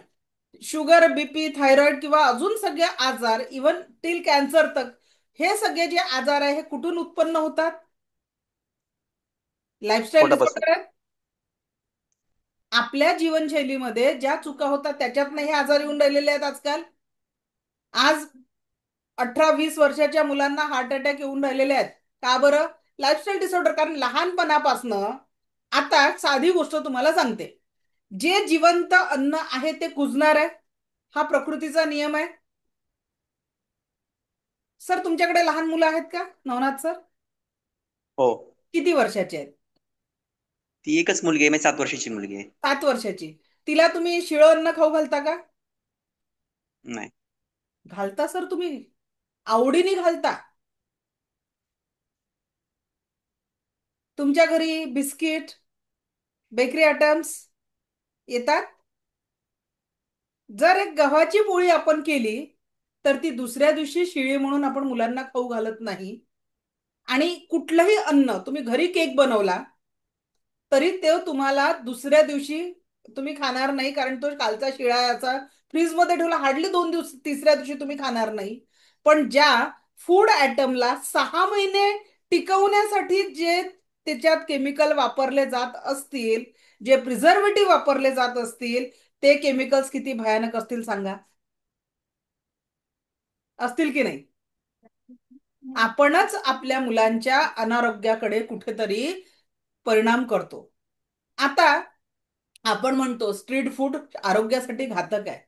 शुगर, बीपी, थायरॉइड किंवा अजून सगळे आजार, इवन टिल कॅन्सर तक, हे सगळे जे आजार आहे हे कुठून उत्पन्न होतात? लाईफस्टाईल पोटापासून. डिसऑर्डर आहेत. आपल्या जीवनशैलीमध्ये ज्या चुका होतात त्याच्यातनं हे आजार येऊन राहिलेले आहेत आजकाल. आज 18-20 वर्षाच्या मुलांना हार्ट अटॅक येऊन राहिलेले आहेत. का बरं? Lifestyle disorder. कारण लहानपणापासनं, आता साधी गोष्ट तुम्हाला सांगते, जे जिवंत अन्न आहे ते कुजणार आहे, हा प्रकृतीचा नियम आहे. सर तुमच्याकडे लहान मुलं आहेत का नवनाथ सर? हो. किती वर्षाचे आहेत? ती एकच मुलगी आहे, म्हणजे 7 वर्षाची मुलगी आहे. 7 वर्षाची. तिला तुम्ही शिळं अन्न खाऊ घालता का? नाही. घालता सर, तुम्ही आवडीने घालता. तुमच्या घरी बिस्किट, बेकरी आयटम्स येतात. जर एक गव्हाची पोळी आपण केली तर ती दुसऱ्या दिवशी शिळी म्हणून आपण मुलांना खाऊ घालत नाही. आणि कुठलंही अन्न, तुम्ही घरी केक बनवला तरी ते तुम्हाला दुसऱ्या दिवशी तुम्ही खाणार नाही, कारण तो कालचा शिळा याचा फ्रीज मध्ये ठेवला, हार्डली 2 दिवस, तिसऱ्या दिवशी तुम्ही खाणार नाही. पण ज्या फूड आयटमला 6 महिने टिकवण्यासाठी जे त्याच्यात केमिकल वापरले जात असतील, जे प्रिझर्वेटिव्ह वापरले जात असतील, ते केमिकल्स किती भयानक असतील सांगा? असतील की नाही? आपणच आपल्या मुलांच्या अनारोग्याकडे कुठेतरी परिणाम करतो. आता आपण म्हणतो स्ट्रीट फूड आरोग्यासाठी घातक आहे,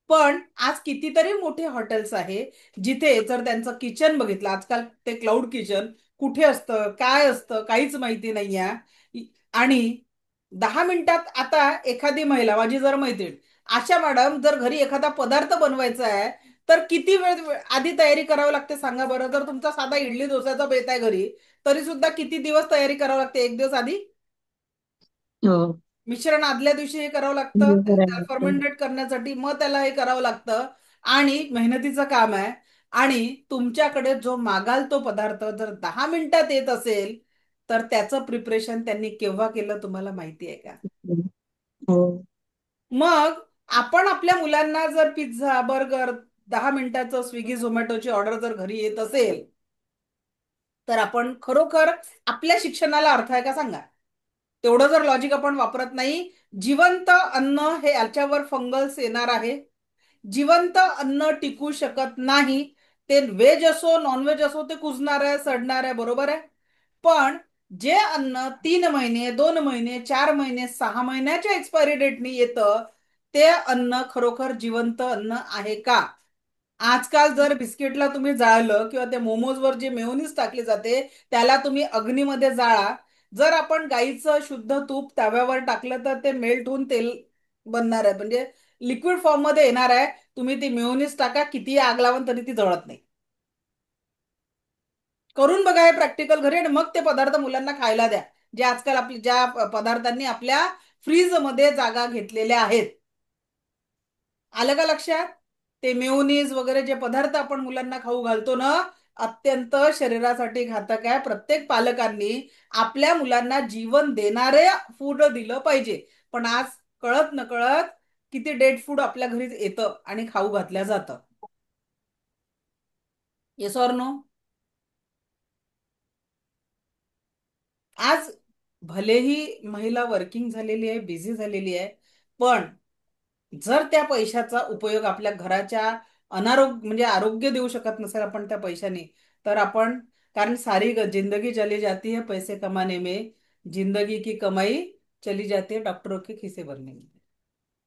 पण आज कितीतरी मोठे हॉटेल्स आहे जिथे जर त्यांचं किचन बघितलं, आजकाल ते क्लाउड किचन कुठे असतं, काय असतं, काहीच माहिती नाही आहे. आणि 10 मिनिटात, आता एखादी महिला, माझी जर मैत्रीण, आशा मॅडम, जर घरी एखादा पदार्थ बनवायचा आहे तर किती वेळ आधी तयारी करावी लागते सांगा बरं? जर तुमचा साधा इडली डोसाचा बेत आहे घरी, तरी सुद्धा किती दिवस तयारी करावी लागते? 1 दिवस आधी हो. मिश्रण आदल्या दिवशी हे करावं लागतं बरोबर त्याला आहे. फर्मेंटेट करण्यासाठी, मग त्याला हे करावं लागतं. आणि मेहनतीचं काम आहे. आणि तुमच्याकडे जो मागाल तो पदार्थ जर 10 मिनिटात येत असेल तर त्याचं प्रिपरेशन त्यांनी केव्हा केलं तुम्हाला माहिती आहे का? हो. मग आपण आपल्या मुलांना जर पिझ्झा, बर्गर, 10 मिनिटाचं स्विगी झोमॅटोची ऑर्डर जर घरी येत असेल तर आपण खरोखर आपल्या शिक्षणाला अर्थ आहे का सांगा? तेवढं जर लॉजिक आपण वापरत नाही. जिवंत अन्न हे याच्यावर फंगल्स येणार आहे. जिवंत अन्न टिकू शकत नाही. ते व्हेज असो नॉनव्हेज असो ते कुजणार आहे, सडणार आहे, बरोबर आहे? पण जे अन्न 3 महिने, 2 महिने, 4 महिने, 6 महिन्याच्या एक्सपायरी डेटनी येतं, ते अन्न खरोखर जिवंत अन्न आहे का? आजकाल जर बिस्किटला तुम्ही जाळलं किंवा त्या मोमोजवर जे मेयोनीज टाकली जाते त्याला तुम्ही अग्नीमध्ये जाळा, जर आपण गाईचं शुद्ध तूप तव्यावर टाकलं तर ते मेल्ट होऊन तेल बनणार आहे, म्हणजे लिक्विड फॉर्म मध्ये येणार आहे. तुम्ही ती मेयोनीज टाका, किती आग लावून तरी ती जळत नाही. करून बघा हे प्रॅक्टिकल घरी, आणि मग ते पदार्थ मुलांना खायला द्या, जे आजकाल ज्या पदार्थांनी आपल्या फ्रीज मध्ये जागा घेतलेल्या आहेत. आलं का लक्षात? ते मेयोनीज वगैरे जे पदार्थ आपण मुलांना खाऊ घालतो ना, अत्यंत शरीरासाठी घातक आहे. प्रत्येक पालकांनी आपल्या मुलांना जीवन देणारे फूड दिलं पाहिजे. पण आज कळत नकळत किती डेड फूड आपल्या घरी येतं आणि खाऊ घातल्या जातं. Yes or no? आज भलेही महिला वर्किंग झालेली आहे, बिझी झालेली आहे, पण जर त्या पैशाचा उपयोग आपल्या घराच्या अनारोग्य म्हणजे आरोग्य देऊ शकत नसेल आपण त्या पैशाने, तर आपण, कारण सारी जिंदगी चली जाती है पैसे कमाने में, जिंदगी की कमाई चली जाते डॉक्टरों के खिसे भरने में.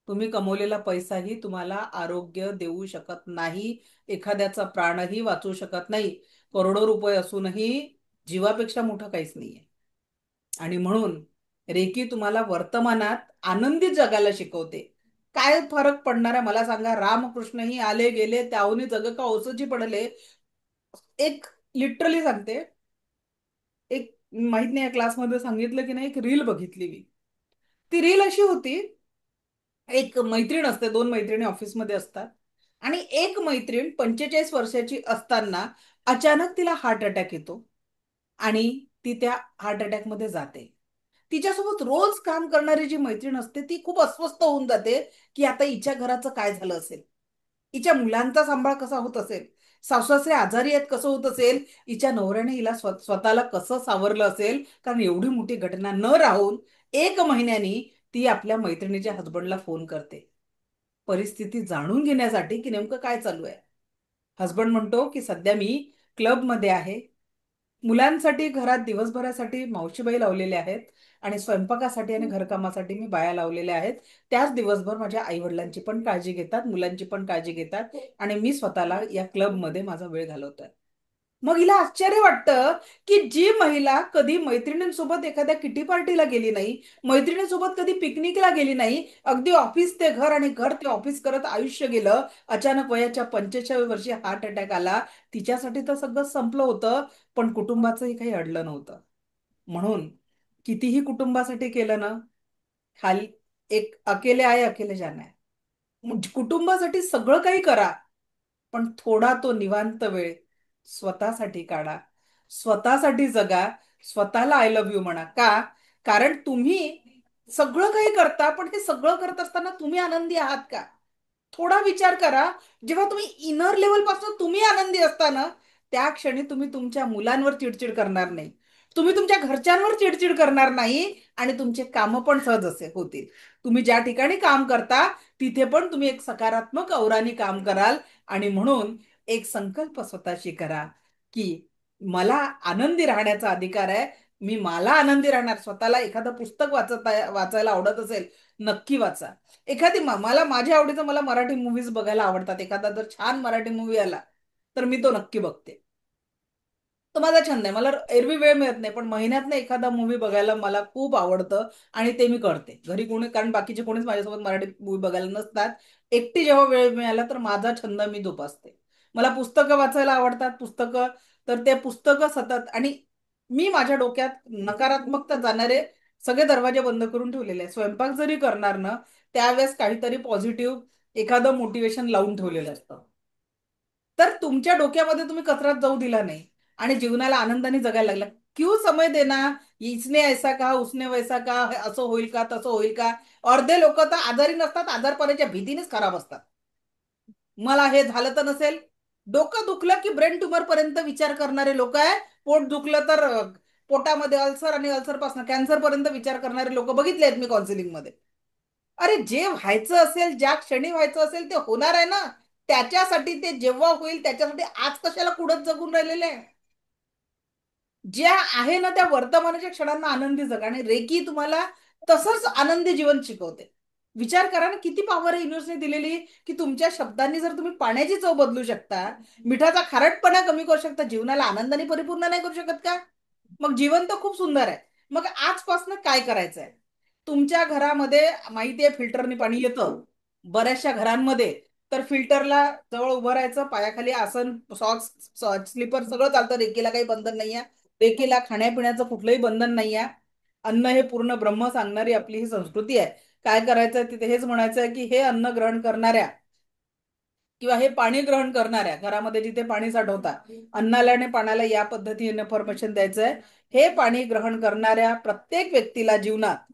तुम्ही कमवलेला पैसाही तुम्हाला आरोग्य देऊ शकत नाही. एखाद्याचा प्राणही वाचवू शकत नाही. करोडो रुपये असूनही जीवापेक्षा मोठं काहीच नाहीये. आणि म्हणून रेकी तुम्हाला वर्तमानात आनंदी जगायला शिकवते. काय फरक पडणार आहे मला सांगा. रामकृष्णही आले गेले त्याहूनही जग का ओसची पडले. एक लिटरली सांगते, एक माहित नाही या क्लासमध्ये सांगितलं की नाही, एक रील बघितली मी. ती रील अशी होती, एक मैत्रीण असते, दोन मैत्रिणी ऑफिसमध्ये असतात आणि एक मैत्रीण 45 वर्षाची असताना अचानक तिला हार्ट अटॅक येतो आणि ती त्या हार्ट अटॅक मध्ये जाते. तिच्यासोबत रोज काम करणारी जी मैत्रीण असते ती खूप अस्वस्थ होऊन जाते की आता हिच्या घराचं काय झालं असेल, हिच्या मुलांचा सांभाळ कसा होत असेल, सासूसासरे आजारी आहेत कसं होत असेल, हिच्या नवऱ्याने हिला स्वतःला कसं सावरलं असेल. कारण एवढी मोठी घटना न राहून 1 महिन्यानी ती आपल्या मैत्रिणीच्या हसबंडला फोन करते परिस्थिती जाणून घेण्यासाठी की नेमकं काय चालू आहे. हसबंड म्हणतो की सध्या मी क्लबमध्ये आहे, मुलांसाठी घरात दिवसभरासाठी मावशीबाई लावलेल्या आहेत आणि स्वयंपाकासाठी आणि घरकामासाठी मी बाया लावलेल्या आहेत. त्याच दिवसभर माझ्या आई वडिलांची पण काळजी घेतात, मुलांची पण काळजी घेतात आणि मी स्वतःला या क्लबमध्ये माझा वेळ घालवतोय. मग हिला आश्चर्य वाटतं की जी महिला कधी मैत्रिणींसोबत एखाद्या किटी पार्टीला गेली नाही, मैत्रिणींसोबत कधी पिकनिकला गेली नाही, अगदी ऑफिस ते घर आणि घर ते ऑफिस करत आयुष्य गेलं, अचानक वयाच्या 45व्या वर्षी हार्ट अटॅक आला. तिच्यासाठी तर सगळं संपलं होतं, पण कुटुंबाचंही काही अडलं नव्हतं. म्हणून कितीही कुटुंबासाठी केलं ना, खाली एक अकेले आहे अकेले जाना है. कुटुंबासाठी सगळं काही करा, पण थोडा तो निवांत वेळ स्वतःसाठी काढा, स्वतःसाठी जगा, स्वतःला आय लव्ह यू म्हणा. का? कारण तुम्ही सगळं काही करता, पण हे सगळं करत असताना तुम्ही आनंदी आहात का? थोडा विचार करा. जेव्हा तुम्ही इनर लेवल पासून तुम्ही आनंदी असता ना, त्या क्षणी तुम्ही तुमच्या मुलांवर चिडचिड करणार नाही, तुम्ही तुमच्या घरच्यांवर चिडचिड करणार नाही आणि तुमचे काम पण सहज असे होतील. तुम्ही ज्या ठिकाणी काम करता तिथे पण तुम्ही एक सकारात्मक औराने काम कराल. आणि म्हणून एक संकल्प स्वतःशी करा की मला आनंदी राहण्याचा अधिकार आहे. मी मला आनंदी राहणार. स्वतःला एखादं पुस्तक वाचायला आवडत असेल, नक्की वाचा. एखादी मला माझ्या आवडीचं मला मराठी मूव्हीज बघायला आवडतात. एखादा जर छान मराठी मूवी आला तर मी तो नक्की बघते. तो माझा छंद आहे. मला एरवी वेळ मिळत नाही, पण महिन्यातनं एखादा मूवी बघायला मला खूप आवडतं आणि ते मी करते. घरी कोणी, कारण बाकीचे कोणीच माझ्यासोबत मराठी मूवी बघायला नसतात. एकटी जेव्हा वेळ मिळाला तर माझा छंद मी जोपासते. मला पुस्तकं वाचायला आवडतात. पुस्तकं, तर ते पुस्तकं सतत. आणि मी माझ्या डोक्यात नकारात्मकता जाणारे सगळे दरवाजे बंद करून ठेवलेले आहे. स्वयंपाक जरी करणार ना, त्यावेळेस काहीतरी पॉझिटिव्ह एखादं मोटिवेशन लावून ठेवलेलं असतं. तर तुमच्या डोक्यामध्ये तुम्ही कचरात जाऊ दिला नाही आणि जीवनाला आनंदाने जगायला लागला. क्यू समय देना, इसने ऐसा कहा उसने वैसा कहा, असं होईल का तसं होईल का. अर्धे लोक तर आजारी नसतात, आजारपणाच्या भीतीनेच खराब असतात. मला हे झालं तर नसेल. डोकं दुखलं की ब्रेन ट्युमर पर्यंत विचार करणारे लोक आहे. पोट दुखलं तर पोटामध्ये अल्सर आणि अल्सर पासून कॅन्सर पर्यंत विचार करणारे लोक बघितले आहेत मी काउन्सिलिंग मध्ये. अरे जे व्हायचं असेल, ज्या क्षणी व्हायचं असेल ते होणार आहे ना. त्याच्यासाठी ते जेव्हा होईल त्याच्यासाठी आज कशाला कुडत जगून राहिलेले आहे. ज्या आहे ना त्या वर्तमानाच्या क्षणांना आनंदी जगा. आणि रेकी तुम्हाला तसंच आनंदी जीवन शिकवते. विचार करा ना, किती पॉवर आहे युनिव्हर्सने दिलेली की तुमच्या शब्दांनी जर तुम्ही पाण्याची चव बदलू शकता, मिठाचा खारटपणा कमी करू शकता, जीवनाला आनंदाने परिपूर्ण नाही करू शकत का? मग जीवन तर खूप सुंदर आहे. मग आजपासून काय करायचं आहे? तुमच्या घरामध्ये माहितीये फिल्टरने पाणी येतं बऱ्याचशा घरांमध्ये. तर फिल्टरला जवळ उभं राहायचं, पायाखाली आसन, सॉक्स, स्लीपर सगळं चालतं. रेकीला काही बंधन नाहीये. रेकीला खाण्यापिण्याचं कुठलंही बंधन नाहीये. अन्न हे पूर्ण ब्रह्म सांगणारी आपली ही संस्कृती आहे. काय करायचंय तिथे हेच म्हणायचंय की हे अन्न ग्रहण करणाऱ्या किंवा हे पाणी ग्रहण करणाऱ्या घरामध्ये जिथे पाणी साठवतात, अन्नाला आणि पाण्याला या पद्धतीने इन्फॉर्मेशन द्यायचंय. हे पाणी ग्रहण करणाऱ्या प्रत्येक व्यक्तीला जीवनात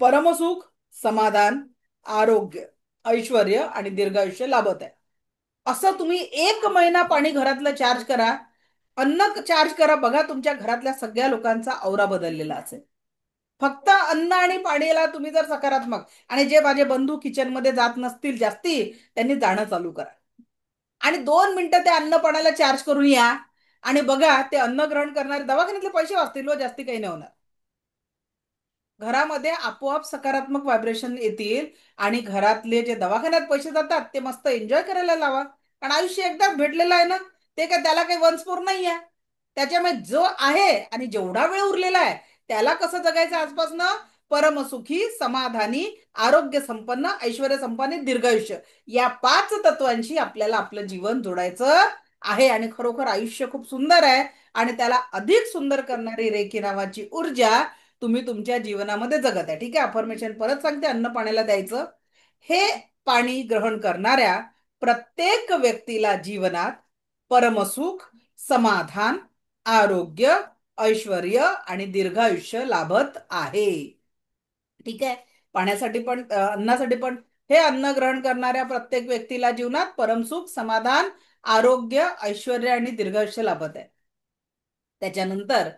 परमसुख, समाधान, आरोग्य, ऐश्वर्य आणि दीर्घायुष्य लाभत आहे. असं तुम्ही 1 महिना पाणी घरातलं चार्ज करा, अन्न चार्ज करा. बघा तुमच्या घरातल्या सगळ्या लोकांचा औरा बदललेला असेल. फक्त अन्न आणि पाणीला तुम्ही जर सकारात्मक. आणि जे माझे बंधू किचन मध्ये जात नसतील जास्ती, त्यांनी जाणं चालू करा आणि 2 मिनिटं त्या अन्न पाण्याला चार्ज करून या आणि बघा ते अन्न ग्रहण करणारे दवाखान्यातले पैसे वाचतील व जास्ती काही नाही होणार. घरामध्ये आपोआप सकारात्मक व्हायब्रेशन येतील आणि घरातले जे दवाखान्यात पैसे जातात ते मस्त एन्जॉय करायला लावा. कारण आयुष्य एकदाच भेटलेलं आहे ना, ते काय त्याला काही वन्सफोर नाही आहे. त्याच्यामुळे जो आहे आणि जेवढा वेळ उरलेला आहे त्याला कसं जगायचं आजपासनं, परमसुखी, समाधानी, आरोग्य संपन्न, ऐश्वर्य संपन्न, दीर्घायुष्य, या 5 तत्वांशी आपल्याला आपलं जीवन जोडायचं आहे. आणि खरोखर आयुष्य खूप सुंदर आहे आणि त्याला अधिक सुंदर करणारी रेकी नावाची ऊर्जा तुम्ही तुमच्या जीवनामध्ये जगत आहे. ठीक आहे, अफर्मेशन परत सांगते, अन्न पाण्याला द्यायचं. हे पाणी ग्रहण करणाऱ्या प्रत्येक व्यक्तीला जीवनात परमसुख, समाधान, आरोग्य, ऐश्वर्य आणि दीर्घायुष्य लाभत आहे. ठीक आहे, पाण्यासाठी पण अन्नासाठी पण हे अन्न ग्रहण करणाऱ्या प्रत्येक व्यक्तीला जीवनात परमसुख, समाधान, आरोग्य, ऐश्वर्य आणि दीर्घायुष्य लाभत आहे. त्याच्यानंतर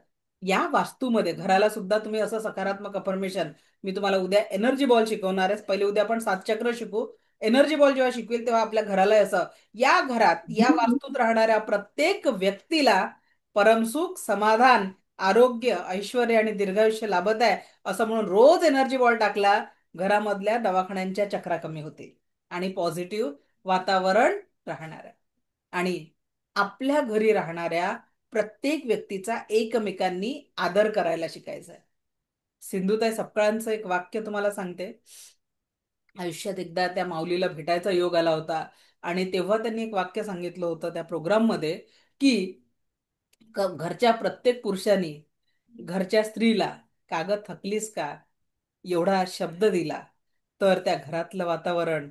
या वास्तूमध्ये घराला सुद्धा तुम्ही असं सकारात्मक अफर्मेशन, मी तुम्हाला उद्या एनर्जी बॉल शिकवणार आहे. पहिले उद्या आपण 7 चक्र शिकू. एनर्जी बॉल जेव्हा शिकवेल तेव्हा आपल्या घराला असं, या घरात या वास्तूत राहणाऱ्या प्रत्येक व्यक्तीला परमसुख, समाधान, आरोग्य, ऐश्वर्य आणि दीर्घायुष्य लाभत आहे असं म्हणून रोज एनर्जी बॉल टाकला, घरामधल्या दवाखान्यांच्या चक्रा कमी होतील आणि पॉझिटिव्ह वातावरण राहणार आहे. आणि आपल्या घरी राहणाऱ्या प्रत्येक व्यक्तीचा एकमेकांनी आदर करायला शिकायचा आहे. सिंधुताई सपकाळांचं एक वाक्य तुम्हाला सांगते. आयुष्यात एकदा त्या माऊलीला भेटायचा योग आला होता आणि तेव्हा त्यांनी एक वाक्य सांगितलं होतं त्या प्रोग्राम मध्ये, की घरच्या प्रत्येक पुरुषांनी घरच्या स्त्रीला "कागद थकलीस का" एवढा शब्द दिला तर त्या घरातलं वातावरण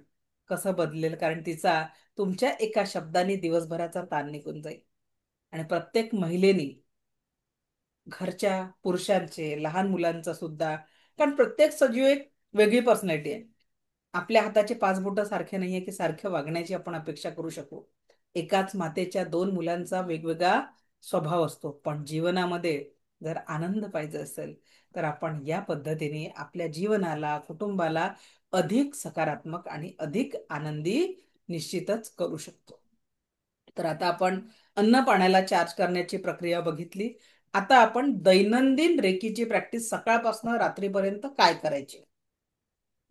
कसं बदलेल, कारण तिचा तुमच्या एका शब्दाने दिवसभराचा ताण निघून जाईल. आणि प्रत्येक महिलेनी घरच्या पुरुषांचे, लहान मुलांचा सुद्धा, कारण प्रत्येक सजीव एक वेगळी पर्सनॅलिटी आहे. आपल्या हाताचे 5 बोटं सारखे नाहीये की सारखं वागण्याची आपण अपेक्षा करू शकू. एकाच मातेच्या 2 मुलांचा वेगवेगळा स्वभाव असतो. पण जीवनामध्ये जर आनंद पाहिजे असेल तर आपण या पद्धतीने आपल्या जीवनाला, कुटुंबाला अधिक सकारात्मक आणि अधिक आनंदी निश्चितच करू शकतो. तर आता आपण अन्न पाण्याला चार्ज करण्याची प्रक्रिया बघितली. आता आपण दैनंदिन रेकीची प्रॅक्टिस सकाळपासून रात्रीपर्यंत काय करायची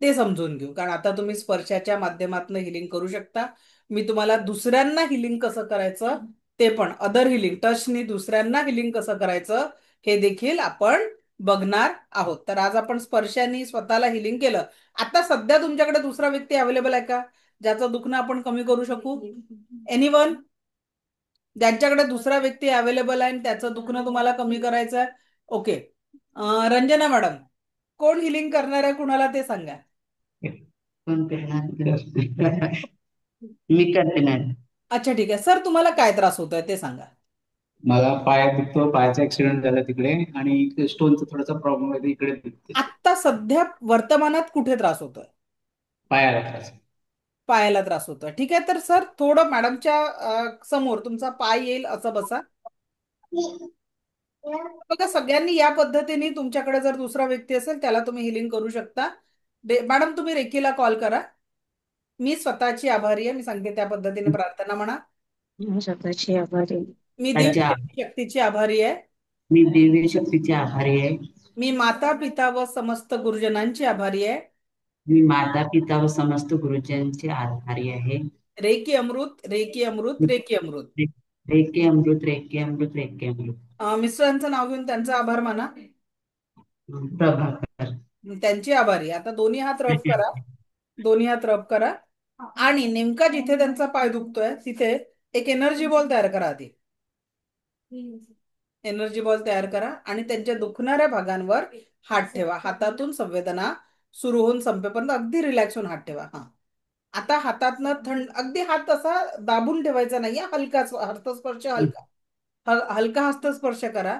ते समजून घेऊ. कारण आता तुम्ही स्पर्शाच्या माध्यमातून हिलिंग करू शकता. मी तुम्हाला दुसऱ्यांना हिलिंग कसं करायचं ते पण, अदर हिलिंग, टचनी दुसऱ्यांना हिलिंग कसं करायचं हे देखील आपण बघणार आहोत. तर आज आपण स्पर्शाने स्वतःला हिलिंग केलं. आता सध्या तुमच्याकडे दुसरा व्यक्ती अवेलेबल आहे का ज्याचं दुखणं आपण कमी करू शकू? एनीवन? ज्यांच्याकडे दुसरा व्यक्ती अवेलेबल आहे आणि त्याचं दुखणं तुम्हाला कमी करायचं आहे? ओके. रंजना मॅडम, कोण हिलिंग करणार आहे कुणाला ते सांगा. कोण करणार? मी करते मॅडम. अच्छा, ठीक आहे सर, तुम्हाला काय त्रास होतोय ते सांगा. मला पाय दुखतो, पायाचा ऍक्सिडेंट झाला तिकडे आणि स्टोनचा थोडासा प्रॉब्लेम आहे इकडे दुखते. आता सध्या वर्तमानात कुठे त्रास होतोय? पायाला त्रास. पायाला त्रास होतोय. ठीक आहे, तर सर थोडं मॅडमच्या समोर तुमचा पाय येईल असं बसा. बघा, सगळ्यांनी या पद्धतीने, तुमच्याकडे जर दुसरा व्यक्ती असेल त्याला तुम्ही हिलिंग करू शकता. मॅडम तुम्ही रेकीला कॉल करा. मी स्वतःची आभारी आहे, मी सांगते त्या पद्धतीने प्रार्थना म्हणा. मी स्वतःची आभारी आहे. मी अच्छा. दिव्य शक्तीची आभारी आहे. मी दिव्य शक्तीची आभारी आहे. मी माता पिता व समस्त गुरुजनांची आभारी आहे. मी माता पिता व समस्त गुरुजनांची आभारी आहे. रेकी अमृत, रेकी अमृत, रेकी अमृत. रेकी अमृत, रेकी अमृत, रेकी अमृत. मिस्टरांचं नाव घेऊन त्यांचा आभार माना. प्रभाकर. त्यांची आभारी. आता दोन्ही हात रब करा, दोन्ही हात रब करा आणि नेमका जिथे त्यांचा पाय दुखतोय तिथे एक एनर्जी बॉल तयार करा. आधी एनर्जी बॉल तयार करा आणि त्यांच्या दुखणाऱ्या भागांवर हात ठेवा. हातातून संवेदना सुरू होऊन संपेपर्यंत अगदी रिलॅक्स होऊन हात ठेवा. हा, आता हातातनं थंड, अगदी हात असा दाबून ठेवायचा नाहीये, हलका हस्तस्पर्श, हलका हस्तस्पर्श करा.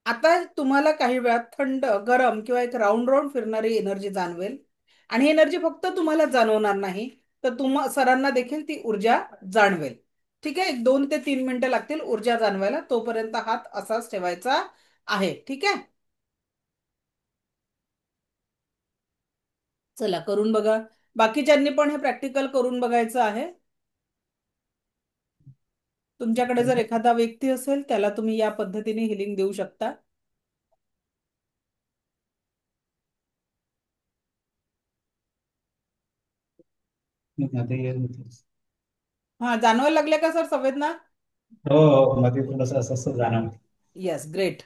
आता तुम्हाला काही वेळात थंड, गरम किंवा एक राऊंड राऊंड फिरणारी एनर्जी जाणवेल आणि ही एनर्जी फक्त तुम्हाला जाणवणार नाही तर सरांना देखील ती ऊर्जा जाणवेल. ठीक आहे, 1 2 ते 3 मिनिटं लागतील ऊर्जा जाणवायला. तोपर्यंत हात असाच ठेवायचा आहे. ठीक आहे, चला करून बघा. बाकीच्यांनी पण हे प्रॅक्टिकल करून बघायचं आहे. तुमच्याकडे जर एखादा व्यक्ती असेल त्याला तुम्ही या पद्धतीने हिलिंग देऊ शकता. मध्ये येत होते. हा, जाणवायला लागल्या का सर संवेदना? हो हो, मध्ये थोडस असं असं जाणवतं. Yes, great.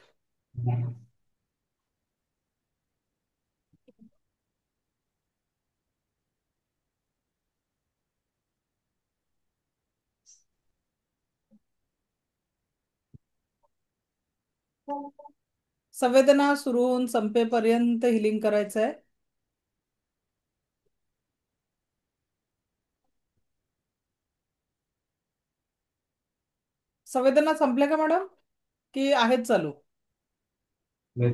संवेदना सुरू होऊन संपेपर्यंत हिलिंग करायचं आहे. संवेदना संपल्या का मॅडम, की आहेत चालू?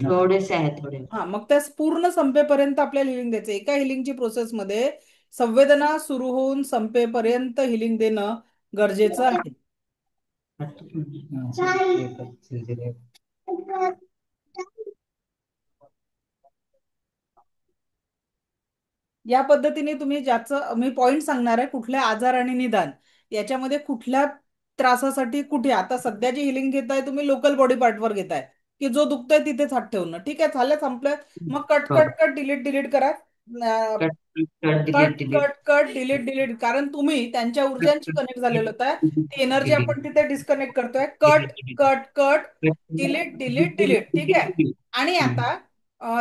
थोडेसे आहे थोडे. हा, मग त्या पूर्ण संपेपर्यंत आपल्याला हिलिंग द्यायचं. एका हिलिंगची प्रोसेसमध्ये संवेदना सुरू होऊन संपेपर्यंत हिलिंग देणं गरजेचं आहे. या पद्धतीने तुम्ही, ज्याचं मी पॉइंट सांगणार आहे, कुठल्या आजार आणि निदान याच्यामध्ये कुठल्या त्रासासाठी कुठे, आता सध्या जी हिलिंग घेताय तुम्ही लोकल बॉडी पार्टवर घेताय, की जो दुखतोय तिथेच हात ठेवणं. ठीक आहे, झालं, संपलं. मग cut cut cut delete delete करा. Cut cut delete cut cut delete delete, कारण तुम्ही त्यांच्या ऊर्जांशी कनेक्ट झालेलं होतं. ती एनर्जी आपण तिथे डिस्कनेक्ट करतोय. Cut cut cut delete delete delete. ठीक आहे. आणि आता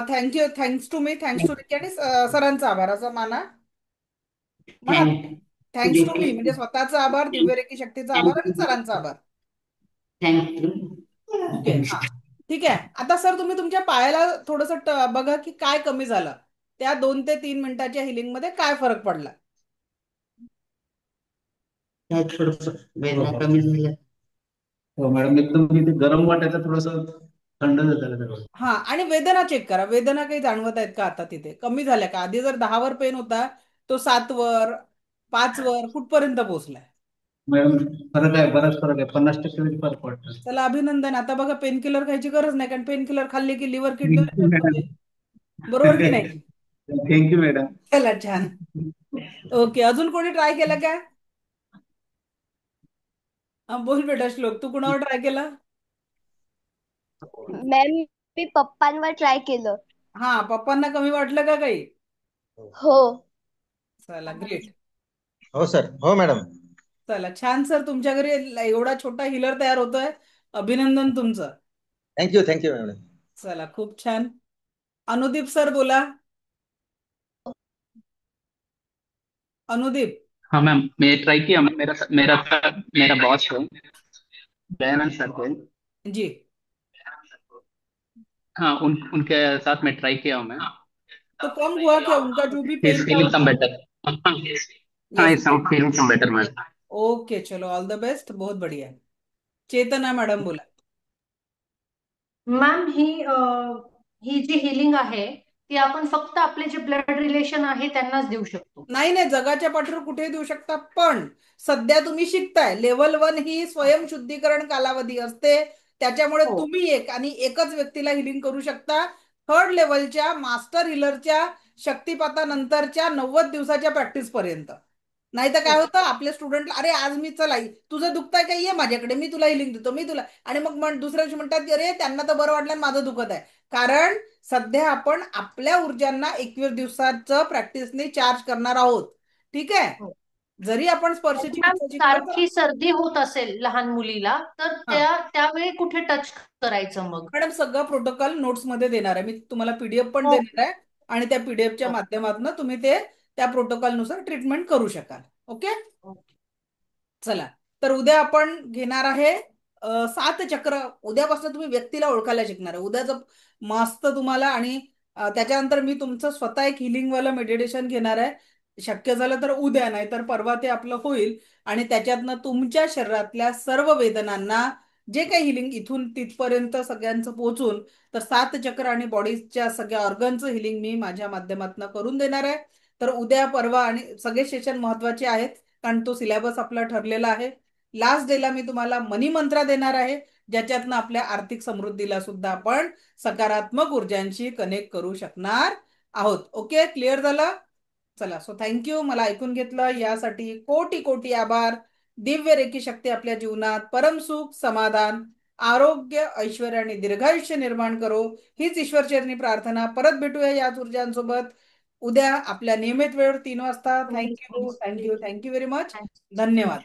thank you, thanks to me, thanks to Reiki आणि सरांचा आभार असं माना. म्हणा थँक्स टू मी, म्हणजे स्वतःचा आभार, दिव्यरेखी शक्तीचा आभार आणि सरांचा आभार. थँक्यू. ओके, हा, ठीक आहे. आता सर तुम्ही तुमच्या पायाला थोडस बघा की काय कमी झालं, त्या 2 ते 3 मिनिटाच्या हिलिंग मध्ये काय फरक पडला. थोडस वेदना कमी झाल्या. हो मॅडम, एकदम इथे गरम वाटायचं, थोडस थंड झालं. हा, आणि वेदना चेक करा. वेदना काही जाणवत आहेत का आता तिथे, कमी झाल्या का? आधी जर 10 वर पेन होता तो 7 वर, 5 वर, कुठपर्यंत पोहोचलाय? मॅडम फरक आहे, बराच फरक आहे, 50% फरक पडतो. चला, अभिनंदन. आता बघा, पेन किलर खायची गरज नाही, कारण पेन किलर खाल्ले की लिव्हर किडनी थँक्यू मॅडम. बरोबर की नाही? Thank you madam. चला, छान. ओके, अजून कोणी ट्राय केलं का? बोल बेटा श्लोक, तू कुणावर ट्राय केला? मॅम, मी पप्पांवर ट्राय केलं. हा, पप्पांना कमी वाटलं का काही? हो. चला, ग्रेट. हो सर, हो मॅडम. चला, छान सर, तुमच्या घरी एवढा छोटा हिलर तयार होतोय. अभिनंदन तुमचं. Thank you thank you madam. चला, खूप छान. अनुदीप सर बोला. अनुदीप. हाँ मैम, मैं ट्राई किया। मेरा मेरा मेरा बॉस है दयानंद सर है। जी। हाँ, उनके साथ में ट्राई किया हूँ मैं। तो कम हुआ क्या उनका जो भी He's पेन था? feeling some better. हाँ, yes, he's feeling some better ma'am. Okay, चलो, ऑल द बेस्ट, बहुत बढ़िया. चेतना मॅडम बोला. मॅम, ही जी हिलिंग आहे ती आपण फक्त आपले जे ब्लड रिलेशन आहे त्यांनाच देऊ शकतो. नाही नाही, जगाच्या पाठीवर कुठेही देऊ शकता, पण सध्या तुम्ही शिकताय. लेवल 1 ही स्वयंशुद्धीकरण कालावधी असते, त्याच्यामुळे हो. तुम्ही एक आणि एकच व्यक्तीला हिलिंग करू शकता. 3rd लेवलच्या मास्टर हिलरच्या शक्तिपातानंतरच्या 90 दिवसाच्या प्रॅक्टिस पर्यंत. नाही तर काय होतं, आपल्या स्टुडंटला, अरे आज मी, चला तुझं दुखतंय का, ये माझ्याकडे, मी तुला हिलिंग देतो, मी तुला, आणि मग दुसऱ्या दिवशी म्हणतात की अरे त्यांना तर बरं वाटलं, माझं दुखत आहे. कारण सध्या आपण आपल्या ऊर्जांना 21 दिवसाचं प्रॅक्टिसने चार्ज करणार आहोत. ठीक आहे. हो. जरी आपण स्पर्श मॅम, चिकित्सा शिकलो तर, सारखी सर्दी होत असेल लहान मुलीला तर हा त्यावेळी कुठे टच करायचं मग? मॅडम, सगळं प्रोटोकॉल नोट्स मध्ये देणार आहे मी तुम्हाला, पीडीएफ पण हो. देणार आहे, आणि त्या पीडीएफच्या हो. माध्यमातून तुम्ही ते त्या प्रोटोकॉल नुसार ट्रीटमेंट करू शकाल. ओके. चला, तर उद्या आपण घेणार आहे 7 चक्र. उद्यापासून तुम्ही व्यक्तीला ओळखायला शिकणार आहे. उद्याचं मस्त तुम्हाला, आणि त्याच्यानंतर मी तुमचं स्वतः एक हिलिंग वाला मेडिटेशन घेणार आहे. शक्य झालं तर उद्या, नाही तर परवा ते आपलं होईल, आणि त्याच्यातनं तुमच्या शरीरातल्या सर्व वेदनांना जे काही हिलिंग इथून तिथपर्यंत सगळ्यांचं पोहोचून, तर 7 चक्र आणि बॉडीच्या सगळ्या ऑर्गनचं हिलिंग मी माझ्या माध्यमातून करून देणार आहे. तर उद्या, परवा आणि सगळे सेशन महत्वाचे आहेत, कारण तो सिलेबस आपला ठरलेला आहे. लास्ट डेला मी तुम्हाला मनी मंत्रा देणार आहे, ज्याच्यातनं आपल्या आर्थिक समृद्धीला सुद्धा आपण सकारात्मक ऊर्जांशी कनेक्ट करू शकणार आहोत. ओके, क्लिअर झालं? चला, सो थँक्यू. मला ऐकून घेतलं यासाठी कोटी कोटी आभार. दिव्य रेखी शक्ती आपल्या जीवनात परमसुख, समाधान, आरोग्य, ऐश्वर्य आणि दीर्घायुष्य निर्माण करो, हीच ईश्वरचरणी प्रार्थना. परत भेटूया याच ऊर्जांसोबत. उद्या आपल्या नियमित वेळेवर 3 वाजता. Thank you very much. धन्यवाद.